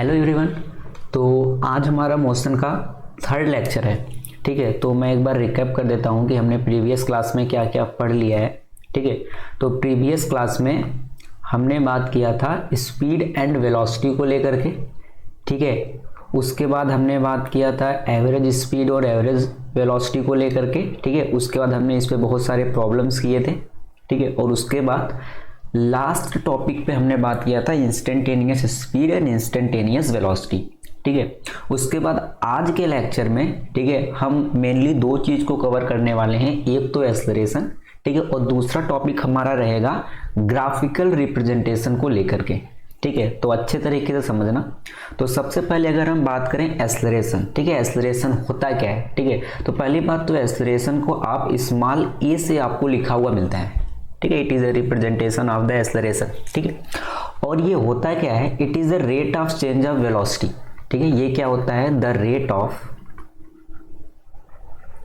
Hello everyone. तो आज हमारा मोशन का थर्ड लेक्चर है। ठीक है, तो मैं एक बार रिकैप कर देता हूँ कि हमने प्रीवियस क्लास में क्या क्या पढ़ लिया है। ठीक है, तो प्रीवियस क्लास में हमने बात किया था स्पीड एंड वेलोसिटी को लेकर के। ठीक है, उसके बाद हमने बात किया था एवरेज स्पीड और एवरेज वेलोसिटी को लेकर के। ठीक है, उसके बाद हमने इस पे बहुत सारे प्रॉब्लम्स किए थे। ठीक है, और उसके बाद लास्ट टॉपिक पे हमने बात किया था instantaneous speed and instantaneous velocity. ठीक है, उसके बाद आज के लेक्चर में ठीक है हम मेनली दो चीज को कवर करने वाले हैं, एक तो एक्सेलरेशन, ठीक है, और दूसरा टॉपिक हमारा रहेगा ग्राफिकल रिप्रेजेंटेशन को लेकर के। ठीक है, तो अच्छे तरीके से समझना। तो सबसे पहले अगर हम बात करें एक्सेलरेशन, ठीक है, एक्सेलरेशन होता क्या है। ठीक है, तो पहली बात तो एक्सेलरेशन को आप स्मॉल ए से आपको लिखा हुआ मिलता है। ठीक है, it is a representation of the acceleration. ठीक है, और ये होता क्या है, it is the rate of change of velocity. ठीक है, ये क्या होता है, द रेट ऑफ,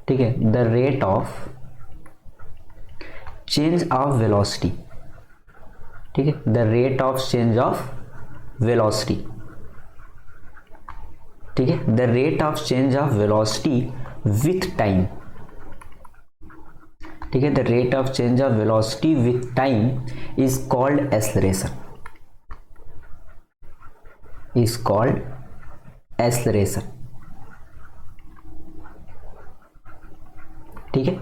ठीक है, the rate of change of velocity. ठीक है, the rate of change of velocity. ठीक है, the rate of change of velocity with time. ठीक है, the rate of change of velocity with time is called acceleration, is called acceleration. ठीक है,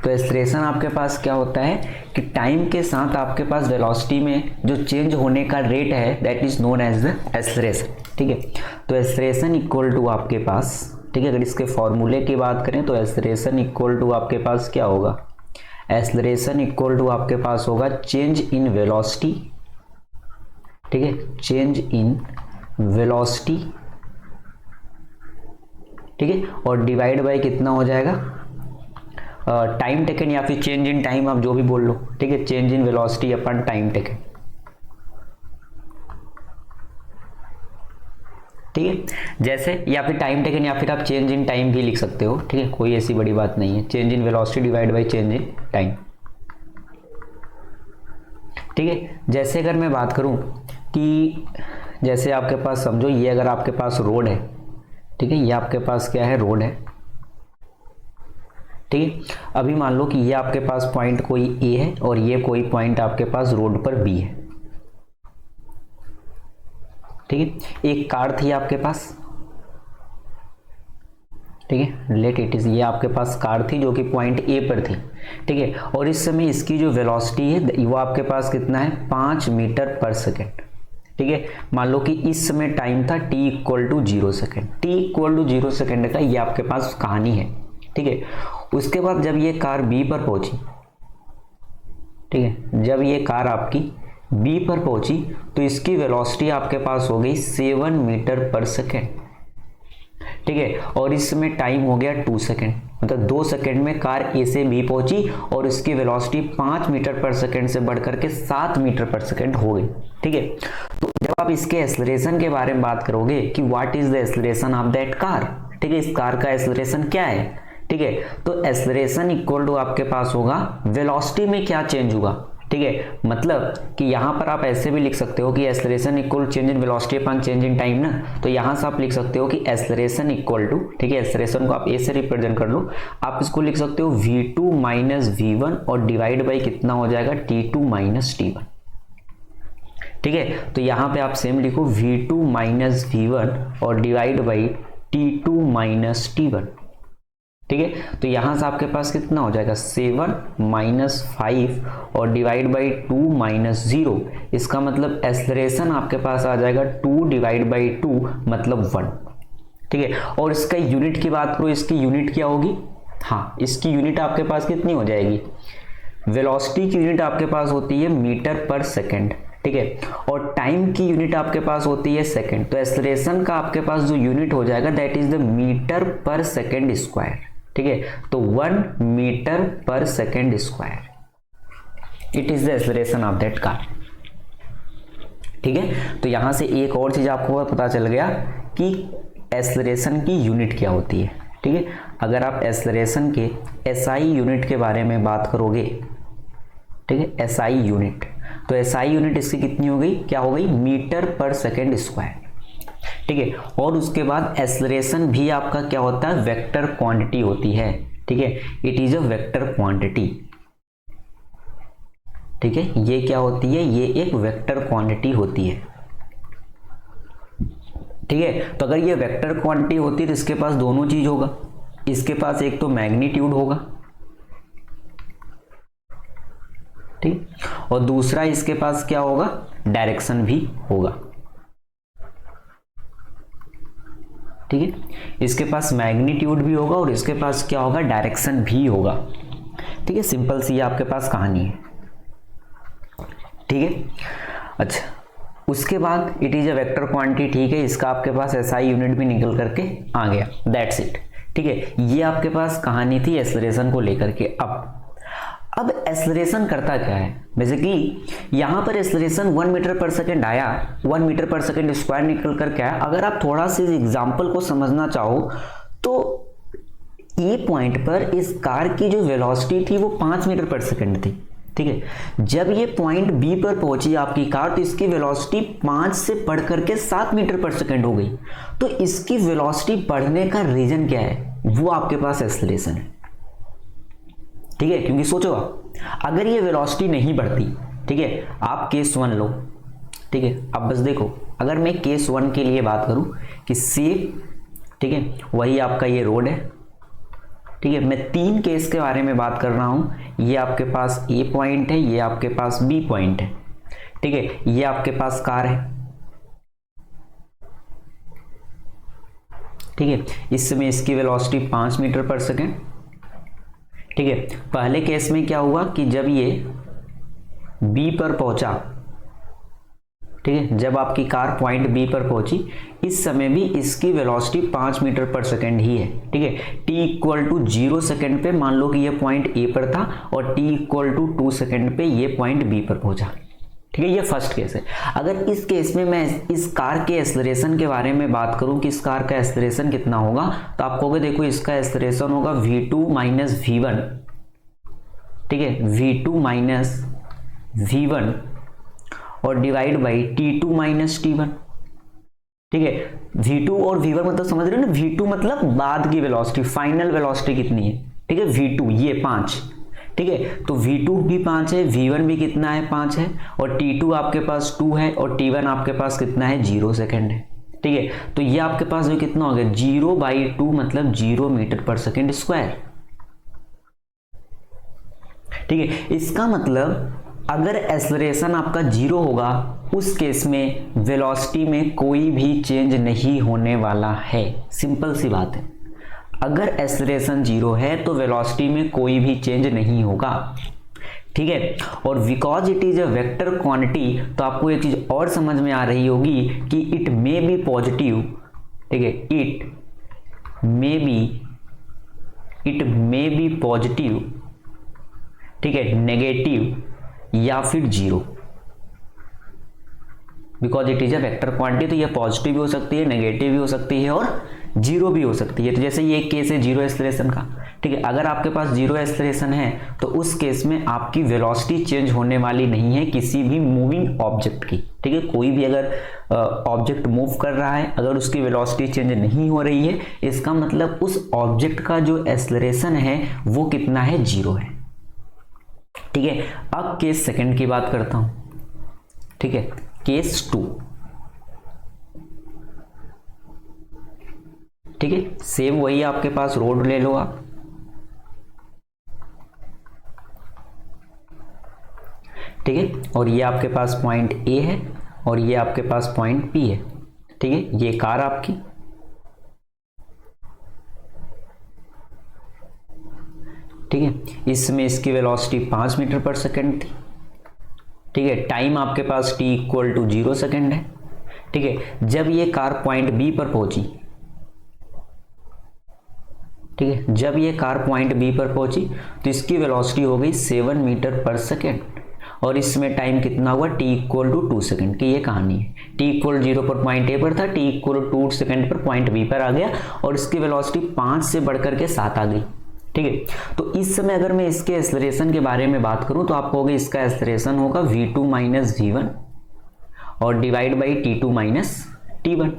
तो acceleration आपके पास क्या होता है कि टाइम के साथ आपके पास वेलोसिटी में जो चेंज होने का रेट है that is known as the acceleration. ठीक है, तो एक्सेलरेशन इक्वल टू आपके पास, ठीक है, अगर इसके फॉर्मूले की बात करें तो एक्सेलरेशन इक्वल टू आपके पास क्या होगा, एक्सेलरेशन इक्वल टू आपके पास होगा चेंज इन वेलोसिटी। ठीक है, चेंज इन वेलोसिटी। ठीक है, और डिवाइड बाय कितना हो जाएगा, टाइम टेकन या फिर चेंज इन टाइम, आप जो भी बोल लो। ठीक है, change in velocity upon time taken. ठीक है, जैसे या फिर टाइम टेकन या फिर आप चेंज इन टाइम भी लिख सकते हो। ठीक है, कोई ऐसी बड़ी बात नहीं है, change in velocity divide by change in time. ठीक है, जैसे अगर मैं बात करूं कि जैसे आपके पास समझो ये अगर आपके पास रोड है, ठीक है, ये आपके पास क्या है, रोड है। ठीक है, अभी मान लो कि ये आपके पास पॉइंट कोई ए है और ये कोई पॉइंट आपके पास रोड पर बी है। ठीक है, एक कार थी आपके पास। ठीक है, लेट इट इज, ये आपके पास कार थी जो कि पॉइंट ए पर थी। ठीक है, और इस समय इसकी जो वेलोसिटी है वो आपके पास कितना है, 5 मीटर पर सेकेंड। ठीक है, मान लो कि इस समय टाइम था t equal to 0 second, t equal to 0 second का ये आपके पास कहानी है। ठीक है, उसके बाद जब ये कार बी पर पहुंची, ठीक है, जब ये कार आपकी बी पर पहुंची तो इसकी वेलोसिटी आपके पास हो गई 7 मीटर पर सेकेंड। ठीक है, और इस समय टाइम हो गया 2 सेकेंड, मतलब 2 सेकेंड में कार ए से बी पहुंची और इसकी वेलोसिटी 5 मीटर पर सेकेंड से बढ़कर के 7 मीटर पर सेकेंड हो गई। ठीक है, तो जब आप इसके एक्सेलरेशन के बारे में बात करोगे कि what is the acceleration of that car, ठीक है, इस कार का एक्सेलरेशन क्या है। ठीक है, तो एक्सेलरेशन इक्वल टू आपके पास होगा वेलोसिटी में क्या चेंज होगा। ठीक है, मतलब कि यहां पर आप ऐसे भी लिख सकते हो कि acceleration equal change in velocity upon change in time ना, तो यहां से आप लिख सकते हो कि एक्सेलरेशन इक्वल टू, ठीक है, एक्सेलरेशन को आप ए से रिप्रेजेंट कर लो, आप इसको लिख सकते हो v2 माइनस v1 और डिवाइड बाई कितना हो जाएगा, t2 माइनस t1। ठीक है, तो यहां पे आप सेम लिखो v2 माइनस v1 और divide by t2 minus t1। ठीक है, तो यहां से आपके पास कितना हो जाएगा, 7 माइनस 5 और डिवाइड बाई 2 माइनस 0। इसका मतलब एक्सेलरेशन आपके पास आ जाएगा 2 डिवाइड बाई 2 मतलब 1। ठीक है, और इसका यूनिट की बात करो, इसकी यूनिट क्या होगी, हाँ, इसकी यूनिट आपके पास कितनी हो जाएगी, वेलोसिटी की यूनिट आपके पास होती है मीटर पर सेकेंड। ठीक है, और टाइम की यूनिट आपके पास होती है सेकेंड, तो एक्सेलरेशन का आपके पास जो यूनिट हो जाएगा दैट इज द मीटर पर सेकेंड स्क्वायर। ठीक है, तो 1 मीटर पर second square, it is the acceleration of that car. ठीक है, तो यहां से एक और चीज आपको पता चल गया कि एक्सेलरेशन की यूनिट क्या होती है। ठीक है, अगर आप एक्सेलरेशन के SI यूनिट के बारे में बात करोगे, ठीक है, SI यूनिट, तो SI यूनिट इसकी कितनी हो गई, क्या हो गई, मीटर पर सेकेंड स्क्वायर। ठीक है। और उसके बाद एक्सेलरेशन भी आपका क्या होता है, वेक्टर क्वांटिटी होती है, ठीक है, it is a vector quantity, ठीक है, ये क्या होती है, ये एक वेक्टर क्वांटिटी होती है, ठीक है। तो अगर ये वेक्टर क्वांटिटी होती है तो इसके पास दोनों चीज होगा, इसके पास एक तो मैग्नीट्यूड होगा, ठीक, और दूसरा इसके पास क्या होगा, डायरेक्शन भी होगा, ठीक है। इसके पास मैग्नीट्यूड भी होगा और इसके पास क्या होगा, डायरेक्शन भी होगा, ठीक है। सिंपल सी आपके पास कहानी है, ठीक है। अच्छा, उसके बाद it is a vector quantity, ठीक है, इसका आपके पास एसआई यूनिट भी निकल करके आ गया, दैट्स इट, ठीक है। ये आपके पास कहानी थी एक्सेलरेशन को लेकर के। अब एक्सेलरेशन करता क्या है, बेसिकली यहां पर एक्सेलरेशन 1 मीटर पर सेकंड आया, 1 मीटर पर सेकंड स्क्वायर निकल करके आया। अगर आप थोड़ा सा इस एग्जाम्पल को समझना चाहो तो ये पॉइंट पर इस कार की जो वेलोसिटी थी वो 5 मीटर पर सेकंड थी, ठीक है। जब ये पॉइंट बी पर पहुंची आपकी कार तो इसकी वेलोसिटी 5 से बढ़ करके 7 मीटर पर सेकंड हो गई। तो इसकी वेलोसिटी बढ़ने का रीजन क्या है, वो आपके पास एक्सेलरेशन है, ठीक है। क्योंकि सोचो आप, अगर ये वेलोसिटी नहीं बढ़ती, ठीक है, आप केस 1 लो, ठीक है। अब बस देखो, अगर मैं केस 1 के लिए बात करूं कि सेफ, ठीक है, वही आपका ये रोड है, ठीक है। मैं 3 केस के बारे में बात कर रहा हूं, ये आपके पास ए पॉइंट है, ये आपके पास बी पॉइंट है, ठीक है, ये आपके पास कार है, ठीक है। इस समय इसकी वेलोसिटी 5 मीटर पर सेकेंड, ठीक है। पहले केस में क्या हुआ कि जब ये बी पर पहुंचा, ठीक है, जब आपकी कार पॉइंट बी पर पहुंची, इस समय भी इसकी वेलोसिटी 5 मीटर पर सेकेंड ही है, ठीक है। t इक्वल टू 0 सेकेंड पे मान लो कि ये पॉइंट ए पर था और t इक्वल टू 2 सेकेंड पे ये पॉइंट बी पर पहुंचा, ठीक है। ये फर्स्ट केस है। अगर इस केस में मैं इस कार के एक्सेलरेशन के बारे में बात करूं कि इस कार का एक्सेलरेशन कितना होगा, तो आप कहोगे देखो इसका एक्सेलरेशन होगा v2 माइनस v1, ठीक है, v2 माइनस v1 और divide by t2 minus t1, ठीक है। v2 और v1 मतलब समझ रहे हो ना, v2 मतलब बाद की वेलोसिटी, फाइनल वेलोसिटी कितनी है, ठीक है, v2 ये 5, ठीक है। तो v2 भी 5 है, v1 भी कितना है 5 है, और t2 आपके पास 2 है और t1 आपके पास कितना है 0 सेकेंड है, ठीक है। तो ये आपके पास जो कितना हो गया 0/2 मतलब 0 मीटर पर सेकेंड स्क्वायर, ठीक है। इसका मतलब अगर एक्सेलरेशन आपका 0 होगा उस केस में वेलोसिटी में कोई भी चेंज नहीं होने वाला है, सिंपल सी बात है। अगर एक्सेलरेशन 0 है तो वेलोसिटी में कोई भी चेंज नहीं होगा, ठीक है। और because it is a vector quantity, तो आपको एक चीज और समझ में आ रही होगी कि इट मे बी पॉजिटिव, ठीक है, इट मे बी पॉजिटिव, ठीक है, नेगेटिव या फिर 0, because it is a vector quantity. तो ये पॉजिटिव भी हो सकती है, नेगेटिव भी हो सकती है और 0 भी हो सकती है। तो जैसे ये एक केस है 0 एक्सेलरेशन का, ठीक है। अगर आपके पास 0 एक्सेलरेशन है तो उस केस में आपकी वेलोसिटी चेंज होने वाली नहीं है किसी भी मूविंग ऑब्जेक्ट की, ठीक है। कोई भी अगर ऑब्जेक्ट मूव कर रहा है, अगर उसकी वेलोसिटी चेंज नहीं हो रही है, इसका मतलब उस ऑब्जेक्ट का जो एक्सेलरेशन है वो कितना है 0 है, ठीक है। अब केस सेकंड की बात करता हूं, ठीक है, केस 2, ठीक है। सेम वही आपके पास रोड ले लो आप, ठीक है, और ये आपके पास पॉइंट ए है और ये आपके पास पॉइंट बी है, ठीक है। ये कार आपकी, ठीक है, इसमें इसकी वेलोसिटी 5 मीटर पर सेकंड थी, ठीक है। टाइम आपके पास t इक्वल टू 0 सेकेंड है, ठीक है। जब ये कार पॉइंट बी पर पहुंची, ठीक है, जब ये कार पॉइंट बी पर पहुंची तो इसकी वेलोसिटी हो गई 7 मीटर पर सेकेंड और इसमें टाइम कितना हुआ t इक्वल टू 2 सेकेंड की ये कहानी है। t इक्वल 0 पर पॉइंट ए पर था, t इक्वल 2 सेकेंड पर पॉइंट बी पर आ गया और इसकी वेलोसिटी 5 से बढ़कर के 7 आ गई, ठीक है। तो इस समय अगर मैं इसके एक्सेलरेशन के बारे में बात करूं तो आप कहोगे इसका एक्सेलरेशन होगा v2 माइनस v1 और divide by t2 minus t1,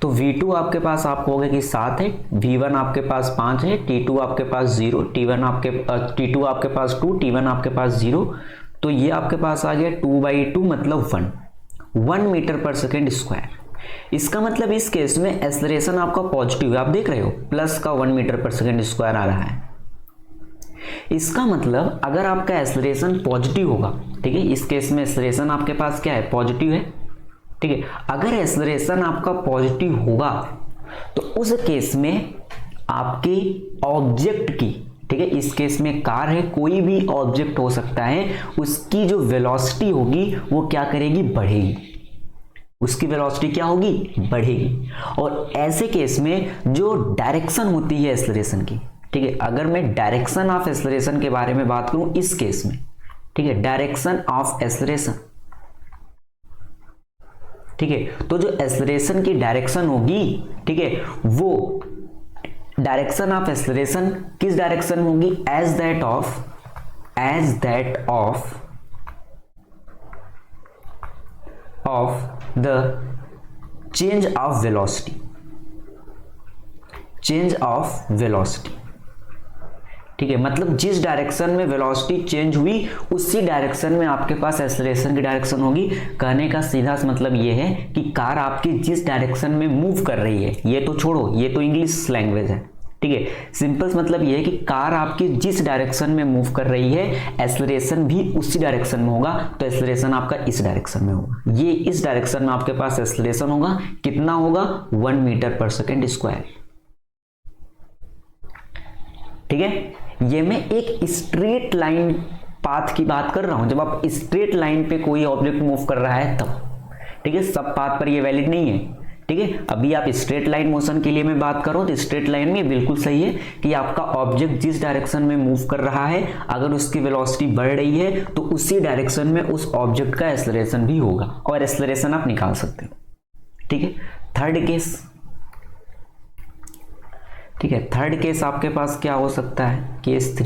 तो V2 आपके पास आप कहोगे कि 7 है, V1 आपके पास 5 है, T2 आपके पास 0, T2 आपके पास 2, T1 आपके पास 0, तो ये आपके पास आ गया 2/2 मतलब 1 मीटर पर सेकेंड स्क्वायर। इसका मतलब इस केस में एक्सेलरेशन आपका पॉजिटिव है, आप देख रहे हो प्लस का 1 मीटर पर सेकेंड स्क्वायर आ रहा है। इसका मतलब अगर आपका एक्सेलरेशन पॉजिटिव होगा, ठीक है, इस केस में एक्सेलरेशन आपके पास क्या है, पॉजिटिव है, ठीक है, अगर एक्सेलरेशन आपका पॉजिटिव होगा तो उस केस में आपके ऑब्जेक्ट की, ठीक है, इस केस में कार है, कोई भी ऑब्जेक्ट हो सकता है, उसकी जो वेलोसिटी होगी वो क्या करेगी, बढ़ेगी, उसकी वेलोसिटी क्या होगी, बढ़ेगी। और ऐसे केस में जो डायरेक्शन होती है एक्सेलरेशन की, ठीक है, अगर मैं डायरेक्शन ऑफ एक्सेलरेशन के बारे में बात करूं इस केस में, ठीक है, डायरेक्शन ऑफ एक्सेलरेशन, ठीक है, तो जो एक्सेलरेशन की डायरेक्शन होगी, ठीक है, वो डायरेक्शन ऑफ एक्सेलरेशन किस डायरेक्शन में होगी, as that of the change of velocity, ठीक है, मतलब जिस डायरेक्शन में वेलोसिटी चेंज हुई उसी डायरेक्शन में आपके पास एक्सेलरेशन की डायरेक्शन होगी। कहने का सीधा मतलब ये है कि कार आपकी जिस डायरेक्शन में मूव कर रही है, ये तो छोड़ो, ये तो इंग्लिश लैंग्वेज है, ठीक है, सिंपल मतलब ये है कि कार आपकी जिस डायरेक्शन में मूव कर रही है एक्सेलरेशन भी उसी डायरेक्शन में होगा, तो एक्सेलरेशन आपका इस डायरेक्शन में होगा, ये इस डायरेक्शन में आपके पास एक्सेलरेशन होगा, कितना होगा, 1 मीटर पर सेकेंड स्क्वायर, ठीक है। ये मैं एक स्ट्रेट लाइन पाथ की बात कर रहा हूं, जब आप स्ट्रेट लाइन पे कोई ऑब्जेक्ट मूव कर रहा है तब, ठीक है, सब पाथ पर ये वैलिड नहीं है, ठीक है। अभी आप स्ट्रेट लाइन मोशन के लिए मैं बात करूं तो स्ट्रेट लाइन में बिल्कुल सही है कि आपका ऑब्जेक्ट जिस डायरेक्शन में मूव कर रहा है अगर उसकी वेलोसिटी बढ़ रही है तो उसी डायरेक्शन में उस ऑब्जेक्ट का एक्सेलरेशन भी होगा और एक्सेलरेशन आप निकाल सकते हो, ठीक है। थर्ड केस, ठीक है, थर्ड केस आपके पास क्या हो सकता है, केस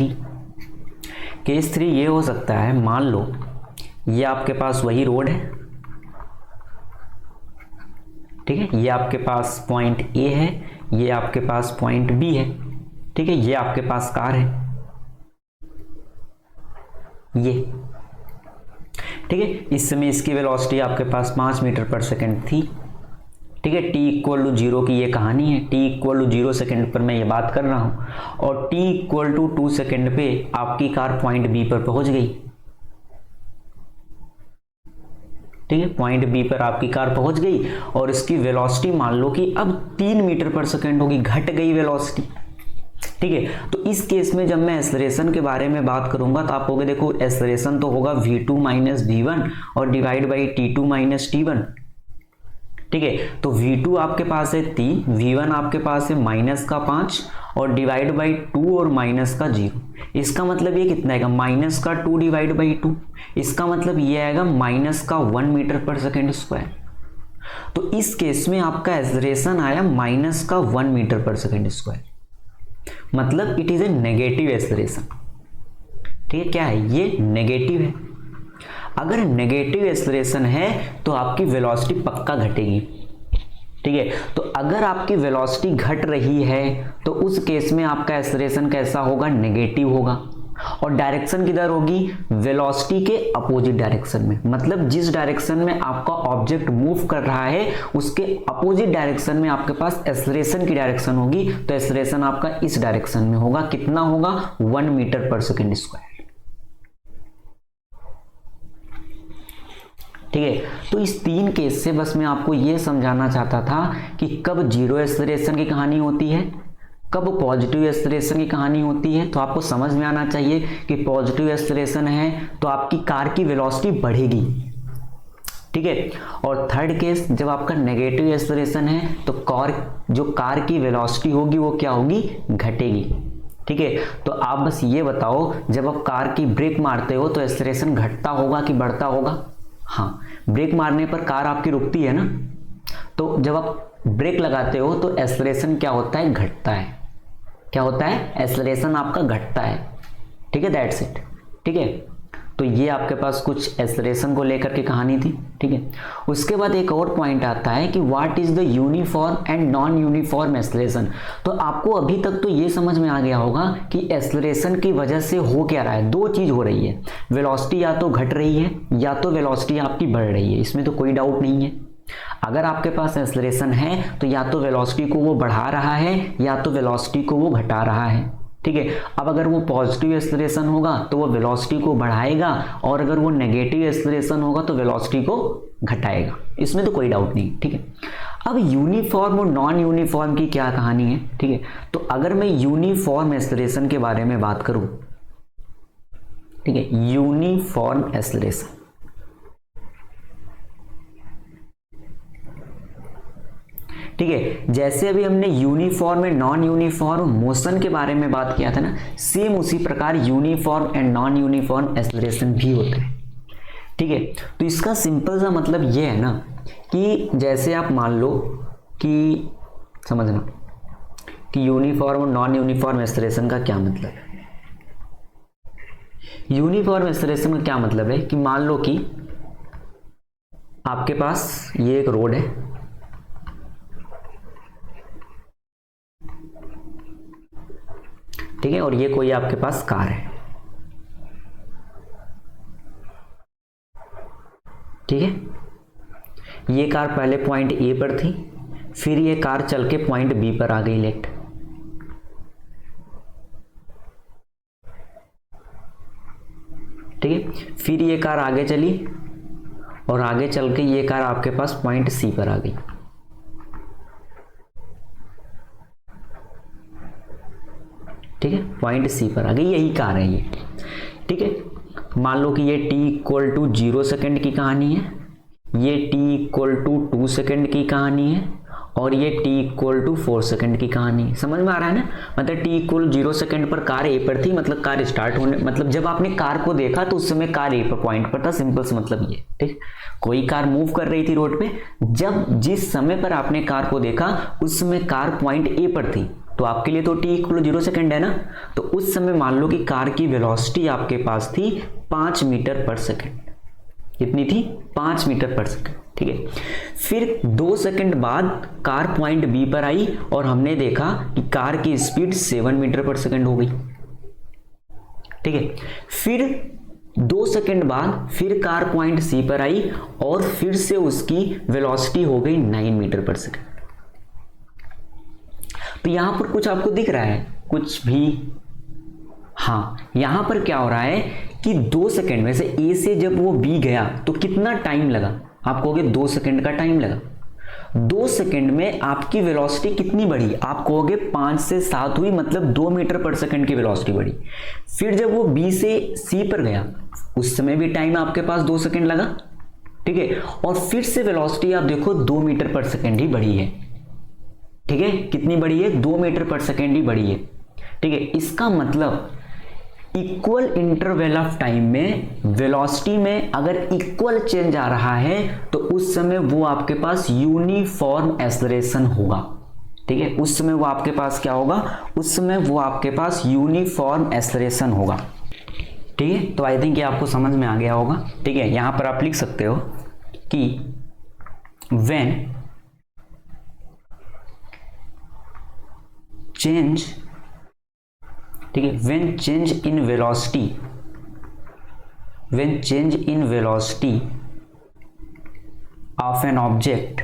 3 ये हो सकता है, मान लो ये आपके पास वही रोड है, ठीक है, ये आपके पास पॉइंट ए है, ये आपके पास पॉइंट बी है, ठीक है, ये आपके पास कार है, ये, ठीक है, इस समय इसकी वेलोसिटी आपके पास 5 मीटर पर सेकंड थी, ठीक है, t = 0 की ये कहानी है, t = 0 सेकंड पर मैं ये बात कर रहा हूं और t = 2 सेकंड पे आपकी कार पॉइंट बी पर पहुंच गई, ठीक है, पॉइंट बी पर आपकी कार पहुंच गई और इसकी वेलोसिटी मान लो कि अब 3 मीटर पर सेकंड होगी, घट गई वेलोसिटी, ठीक है। तो इस केस में जब मैं एक्सेलरेशन के बारे में बात करूंगा तो आप कहोगे देखो एक्सेलरेशन तो होगा v2 - v1 और डिवाइड बाई t2 - t1, ठीक है, तो v2 आपके पास है 3, v1 आपके पास है -5 और डिवाइड बाई 2 और -0, इसका मतलब ये कितना आएगा, -2 डिवाइड बाई 2, इसका मतलब ये आएगा -1 मीटर पर सेकेंड स्क्वायर। तो इस केस में आपका एक्सेलरेशन आया -1 मीटर पर सेकेंड स्क्वायर, मतलब it is A negative acceleration, ठीक है, क्या है ये, नेगेटिव है। अगर नेगेटिव एक्सेलरेशन है तो आपकी वेलोसिटी पक्का घटेगी, ठीक है, तो अगर आपकी वेलोसिटी घट रही है तो उस केस में आपका एक्सेलरेशन कैसा होगा, नेगेटिव होगा और डायरेक्शन किधर होगी, वेलोसिटी के अपोजिट डायरेक्शन में, मतलब जिस डायरेक्शन में आपका ऑब्जेक्ट मूव कर रहा है उसके अपोजिट डायरेक्शन में आपके पास एक्सेलरेशन की डायरेक्शन होगी, तो एक्सेलरेशन आपका इस डायरेक्शन में होगा, कितना होगा, 1 मीटर पर सेकेंड स्क्वायर, ठीक है। तो इस 3 केस से बस मैं आपको यह समझाना चाहता था कि कब जीरो एक्सेलरेशन की कहानी होती है, कब पॉजिटिव एक्सेलरेशन की कहानी होती है। तो आपको समझ में आना चाहिए कि पॉजिटिव एक्सेलरेशन है तो आपकी कार की वेलोसिटी बढ़ेगी, ठीक है, और थर्ड केस जब आपका नेगेटिव एक्सेलरेशन है तो कार की वेलोसिटी होगी वो क्या होगी, घटेगी, ठीक है। तो आप बस ये बताओ जब आप कार की ब्रेक मारते हो तो एक्सेलरेशन घटता होगा कि बढ़ता होगा, हाँ, ब्रेक मारने पर कार आपकी रुकती है ना, तो जब आप ब्रेक लगाते हो तो एक्सेलरेशन क्या होता है, घटता है, क्या होता है, एक्सेलरेशन आपका घटता है, ठीक है, दैट्स इट, ठीक है। तो ये आपके पास कुछ एक्सेलरेशन को लेकर के कहानी थी, ठीक है। उसके बाद एक और पॉइंट आता है कि what is the uniform and non uniform acceleration. तो आपको अभी तक तो ये समझ में आ गया होगा कि एक्सेलरेशन की वजह से हो क्या रहा है, दो चीज हो रही है, वेलोसिटी या तो घट रही है या तो वेलोसिटी आपकी बढ़ रही है, इसमें तो कोई डाउट नहीं है। अगर आपके पास एक्सेलरेशन है तो या तो वेलोसिटी को वो बढ़ा रहा है या तो वेलोसिटी को वो घटा रहा है, ठीक है। अब अगर वो पॉजिटिव एक्सेलरेशन होगा तो वो वेलोसिटी को बढ़ाएगा और अगर वो नेगेटिव एक्सेलरेशन होगा तो वेलोसिटी को घटाएगा, इसमें तो कोई डाउट नहीं, ठीक है। अब यूनिफॉर्म और नॉन यूनिफॉर्म की क्या कहानी है, ठीक है। तो अगर मैं यूनिफॉर्म एक्सेलरेशन के बारे में बात करूं, ठीक है, यूनिफॉर्म एक्सेलरेशन, ठीक है, जैसे अभी हमने uniform and non uniform motion के बारे में बात किया था ना, सेम उसी प्रकार uniform and non uniform acceleration भी होते हैं, ठीक है। तो इसका सिंपल सा मतलब ये है ना कि जैसे आप मान लो कि समझना कि यूनिफॉर्म और नॉन यूनिफॉर्म एक्सेलरेशन का क्या मतलब है। यूनिफॉर्म एक्सेलरेशन का क्या मतलब है कि मान लो कि आपके पास ये एक रोड है, ठीक है, और ये कोई आपके पास कार है, ठीक है। ये कार पहले पॉइंट ए पर थी, फिर ये कार चल के पॉइंट बी पर आ गई लेफ्ट, ठीक है। फिर ये कार आगे चली और आगे चल के ये कार आपके पास पॉइंट सी पर आ गई, ठीक है, पॉइंट सी पर आ गई, यही कार है ये, ठीक है। मान लो कि ये t इक्वल टू 0 सेकेंड की कहानी है, ये t इक्वल टू 2 सेकेंड की कहानी है और ये t इक्वल टू 4 सेकेंड की कहानी। समझ में आ रहा है ना, मतलब t इक्वल 0 सेकेंड पर कार ए पर थी, मतलब कार स्टार्ट होने, मतलब जब आपने कार को देखा तो उस समय कार ए पर पॉइंट पर था, सिंपल से मतलब ये, ठीक। कोई कार मूव कर रही थी रोड पे, जब जिस समय पर आपने कार को देखा उस समय कार पॉइंट ए पर थी, तो आपके लिए तो t इक्वल 0 सेकेंड है ना, तो उस समय मान लो कि कार की वेलोसिटी आपके पास थी 5 मीटर पर सेकेंड। कितनी थी? 5 मीटर पर सेकेंड, ठीक है। फिर 2 सेकेंड बाद कार पॉइंट बी पर आई और हमने देखा कि कार की स्पीड 7 मीटर पर सेकेंड हो गई, ठीक है। फिर 2 सेकेंड बाद फिर कार पॉइंट सी पर आई और फिर से उसकी वेलोसिटी हो गई 9 मीटर पर सेकेंड। तो यहां पर कुछ आपको दिख रहा है, कुछ भी? हाँ, यहां पर क्या हो रहा है कि 2 सेकेंड में से ए से जब वो बी गया तो कितना टाइम लगा? आप कहोगे 2 सेकेंड का टाइम लगा। 2 सेकेंड में आपकी वेलोसिटी कितनी बढ़ी? आप कहोगे 5 से 7 हुई, मतलब 2 मीटर पर सेकेंड की वेलोसिटी बढ़ी। फिर जब वो बी से सी पर गया उस समय भी टाइम आपके पास 2 सेकेंड लगा, ठीक है। और फिर से वेलोसिटी आप देखो 2 मीटर पर सेकेंड ही बढ़ी है, ठीक है। कितनी बढ़ी है? 2 मीटर पर सेकेंड ही बढ़ी है, ठीक है। इसका मतलब इक्वल इंटरवल ऑफ टाइम में वेलोसिटी में अगर इक्वल चेंज आ रहा है तो उस समय वो आपके पास यूनिफॉर्म एक्सेलरेशन होगा, ठीक है। उस समय वो आपके पास क्या होगा? उस समय वो आपके पास यूनिफॉर्म एक्सेलरेशन होगा, ठीक है। तो आई थिंक ये आपको समझ में आ गया होगा, ठीक है। यहां पर आप लिख सकते हो कि व्हेन चेंज, ठीक है, when change in velocity, when change in velocity of an object,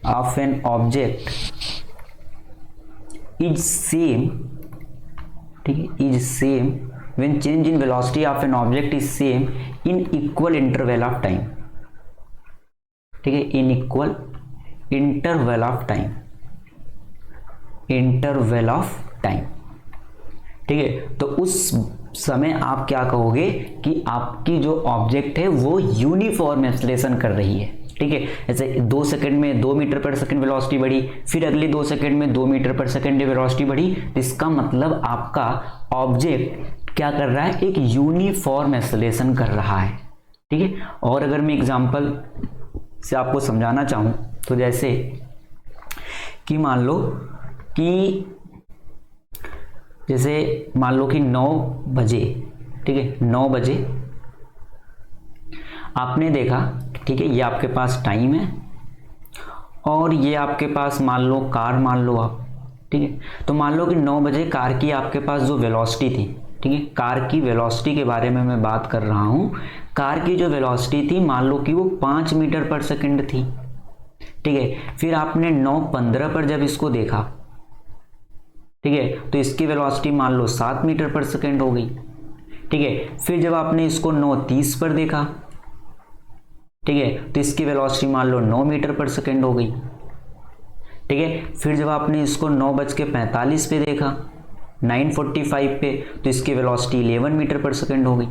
of an object is same, ठीक है, is same, when change in velocity of an object is same in equal interval of time, ठीक है, इन equal interval of time, interval of time, ठीक है। तो उस समय आप क्या कहोगे कि आपकी जो ऑब्जेक्ट है वो यूनिफॉर्म एक्सेलरेशन कर रही है, ठीक है। जैसे 2 सेकंड में 2 मीटर पर सेकंड वेलोसिटी बढ़ी, फिर अगले 2 सेकंड में 2 मीटर पर सेकंड वेलोसिटी बढ़ी, तो इसका मतलब आपका ऑब्जेक्ट क्या कर रहा है? एक यूनिफॉर्म एक्सेलरेशन कर रहा है, ठीक है। और अगर मैं एग्जांपल से आपको समझाना चाहूं तो जैसे कि मान लो कि जैसे मान लो कि 9 बजे, ठीक है, 9 बजे आपने देखा, ठीक है, ये आपके पास टाइम है और ये आपके पास मान लो कार मान लो आप, ठीक है। तो मान लो कि 9 बजे कार की आपके पास जो वेलोसिटी थी, ठीक है, कार की वेलोसिटी के बारे में मैं बात कर रहा हूँ। कार की जो वेलोसिटी थी मान लो कि वो 5 मीटर पर सेकंड थी, ठीक है। फिर आपने 9:15 पर जब इसको देखा, ठीक है, तो इसकी वेलोसिटी मान लो 7 मीटर पर सेकंड हो गई, ठीक है। फिर जब आपने इसको 9:30 पर देखा, ठीक है, तो इसकी वेलोसिटी मान लो 9 मीटर पर सेकंड हो गई, ठीक है। फिर जब आपने इसको 9:45 पे देखा, 9:45 पे, तो इसकी वेलोसिटी 11 मीटर पर सेकंड हो गई,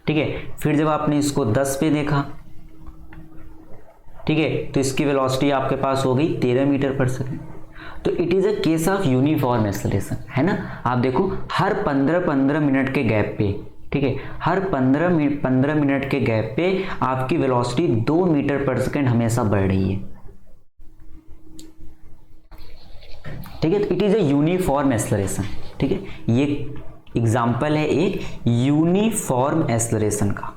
ठीक है। फिर जब आपने इसको 10 पे देखा, ठीक है, तो इसकी वेलोसिटी आपके पास हो गई 13 मीटर पर सेकंड। तो it is a case of uniform acceleration, है ना। आप देखो हर 15-15 मिनट के गैप पे, ठीक है, हर 15 मिनट के गैप पे आपकी वेलोसिटी 2 मीटर पर सेकंड हमेशा बढ़ रही है, ठीक है। तो it is a uniform acceleration, ठीक है। ये एग्जाम्पल है एक यूनिफॉर्म एक्सेलरेशन का,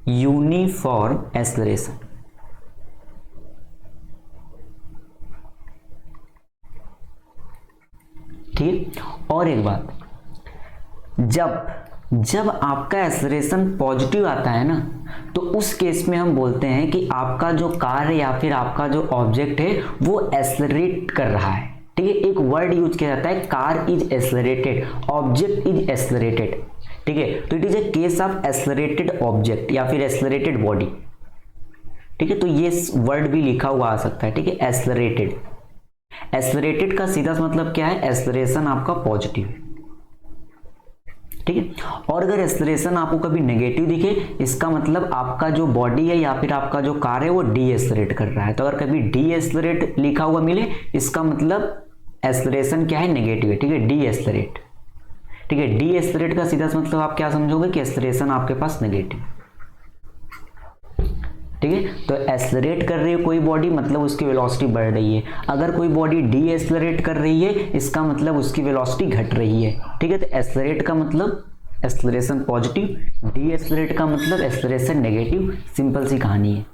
यूनिफॉर्म एक्सेलरेशन, ठीक है। और एक बात, जब आपका एक्सेलरेशन पॉजिटिव आता है ना, तो उस केस में हम बोलते हैं कि आपका जो कार है या फिर आपका जो ऑब्जेक्ट है वो एक्सेलरेट कर रहा है, ठीक है। एक वर्ड यूज किया जाता है, car is accelerated, object is accelerated, ठीक है। तो it is A case of accelerated object या फिर एक्सेलरेटेड बॉडी, ठीक है। तो ये वर्ड भी लिखा हुआ आ सकता है, ठीक है, एक्सेलरेटेड। एक्सेलरेटेड का सीधा मतलब क्या है, एक्सेलरेशन आपका पॉजिटिव है, ठीक है। और अगर एक्सेलरेशन आपको कभी नेगेटिव दिखे, इसका मतलब आपका जो बॉडी है या फिर आपका जो कार है वो डी एक्सेलरेट कर रहा है। तो अगर कभी डी एक्सेलरेट लिखा हुआ मिले, इसका मतलब एक्सेलरेशन क्या है, नेगेटिव है, ठीक है, डी एक्सेलरेट, ठीक है। डी एक्सेलरेट का सीधा मतलब आप क्या समझोगे कि एक्सेलरेशन आपके पास नेगेटिव, ठीक है। तो एक्सेलरेट कर रही है कोई बॉडी, मतलब उसकी वेलोसिटी बढ़ रही है। अगर कोई बॉडी डी एक्सेलरेट कर रही है, इसका मतलब उसकी वेलोसिटी घट रही है, ठीक है। तो एक्सेलरेट का मतलब एक्सेलरेशन पॉजिटिव, डी एक्सेलरेट का मतलब एक्सेलरेशन नेगेटिव, सिंपल सी कहानी है,